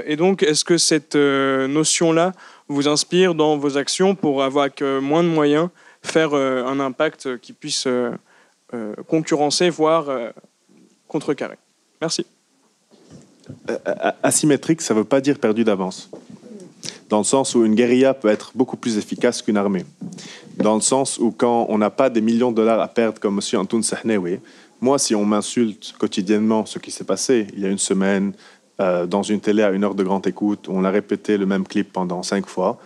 et donc est-ce que cette notion-là vous inspire dans vos actions pour avoir avec moins de moyens faire un impact qui puisse concurrencer, voire contrecarrer? Merci. Asymétrique, ça ne veut pas dire perdu d'avance. Dans le sens où une guérilla peut être beaucoup plus efficace qu'une armée. Dans le sens où quand on n'a pas des millions de dollars à perdre comme M. Antoun Sahnewi, moi, si on m'insulte quotidiennement ce qui s'est passé il y a une semaine dans une télé à 1 heure de grande écoute, où on a répété le même clip pendant 5 fois,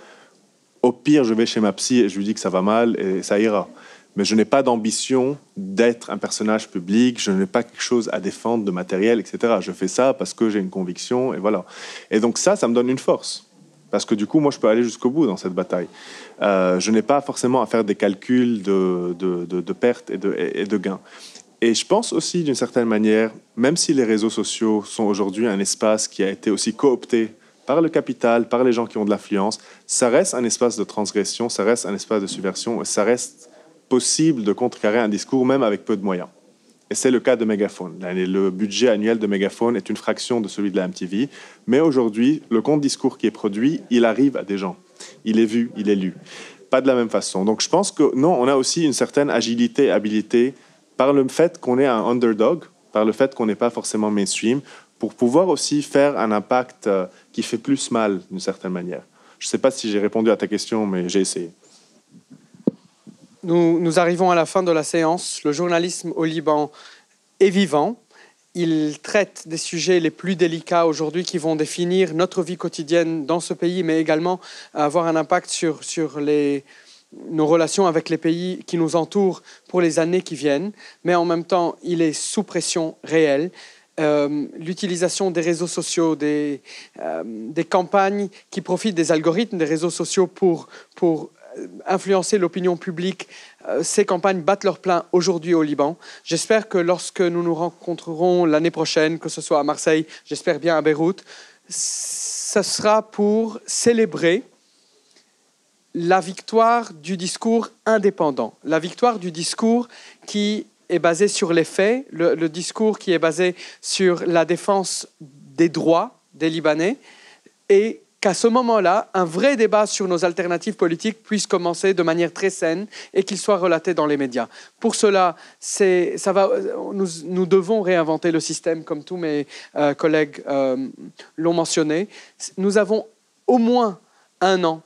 au pire, je vais chez ma psy et je lui dis que ça va mal et ça ira. Mais je n'ai pas d'ambition d'être un personnage public, je n'ai pas quelque chose à défendre de matériel, etc. Je fais ça parce que j'ai une conviction, et voilà. Et donc ça me donne une force. Parce que du coup, moi, je peux aller jusqu'au bout dans cette bataille. Je n'ai pas forcément à faire des calculs de pertes et de gains. Et je pense aussi, d'une certaine manière, même si les réseaux sociaux sont aujourd'hui un espace qui a été aussi coopté par le capital, par les gens qui ont de l'influence, ça reste un espace de transgression, ça reste un espace de subversion, et ça reste possible de contrecarrer un discours même avec peu de moyens. Et c'est le cas de Mégaphone. Le budget annuel de Mégaphone est une fraction de celui de la MTV, mais aujourd'hui, le contre-discours qui est produit, il arrive à des gens. Il est vu, il est lu. Pas de la même façon. Donc je pense que non, on a aussi une certaine agilité, habilité, par le fait qu'on est un underdog, par le fait qu'on n'est pas forcément mainstream, pour pouvoir aussi faire un impact qui fait plus mal d'une certaine manière. Je ne sais pas si j'ai répondu à ta question, mais j'ai essayé. Nous arrivons à la fin de la séance. Le journalisme au Liban est vivant. Il traite des sujets les plus délicats aujourd'hui qui vont définir notre vie quotidienne dans ce pays, mais également avoir un impact sur nos relations avec les pays qui nous entourent pour les années qui viennent. Mais en même temps, il est sous pression réelle. L'utilisation des réseaux sociaux, des campagnes qui profitent des algorithmes des réseaux sociaux pour influencer l'opinion publique, ces campagnes battent leur plein aujourd'hui au Liban. J'espère que lorsque nous nous rencontrerons l'année prochaine, que ce soit à Marseille, j'espère bien à Beyrouth, ce sera pour célébrer la victoire du discours indépendant, la victoire du discours qui est basé sur les faits, le discours qui est basé sur la défense des droits des Libanais, et qu'à ce moment-là, un vrai débat sur nos alternatives politiques puisse commencer de manière très saine et qu'il soit relaté dans les médias. Pour cela, nous devons réinventer le système, comme tous mes collègues l'ont mentionné. Nous avons au moins 1 an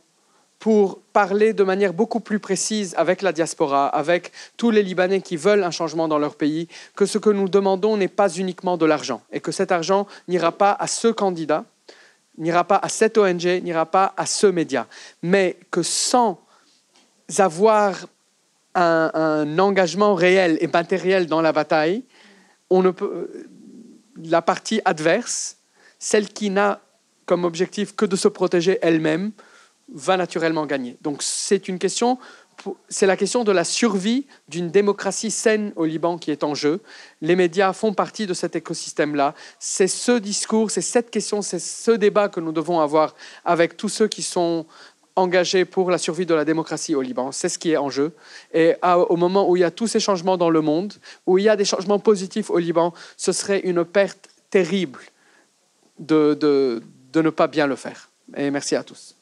pour parler de manière beaucoup plus précise avec la diaspora, avec tous les Libanais qui veulent un changement dans leur pays, que ce que nous demandons n'est pas uniquement de l'argent et que cet argent n'ira pas à ce candidat, n'ira pas à cette ONG, n'ira pas à ce média, mais que sans avoir un engagement réel et matériel dans la bataille, la partie adverse, celle qui n'a comme objectif que de se protéger elle-même, va naturellement gagner. Donc c'est une question, c'est la question de la survie d'une démocratie saine au Liban qui est en jeu. Les médias font partie de cet écosystème-là. C'est ce discours, c'est cette question, c'est ce débat que nous devons avoir avec tous ceux qui sont engagés pour la survie de la démocratie au Liban. C'est ce qui est en jeu. Et au moment où il y a tous ces changements dans le monde, où il y a des changements positifs au Liban, ce serait une perte terrible de ne pas bien le faire. Et merci à tous.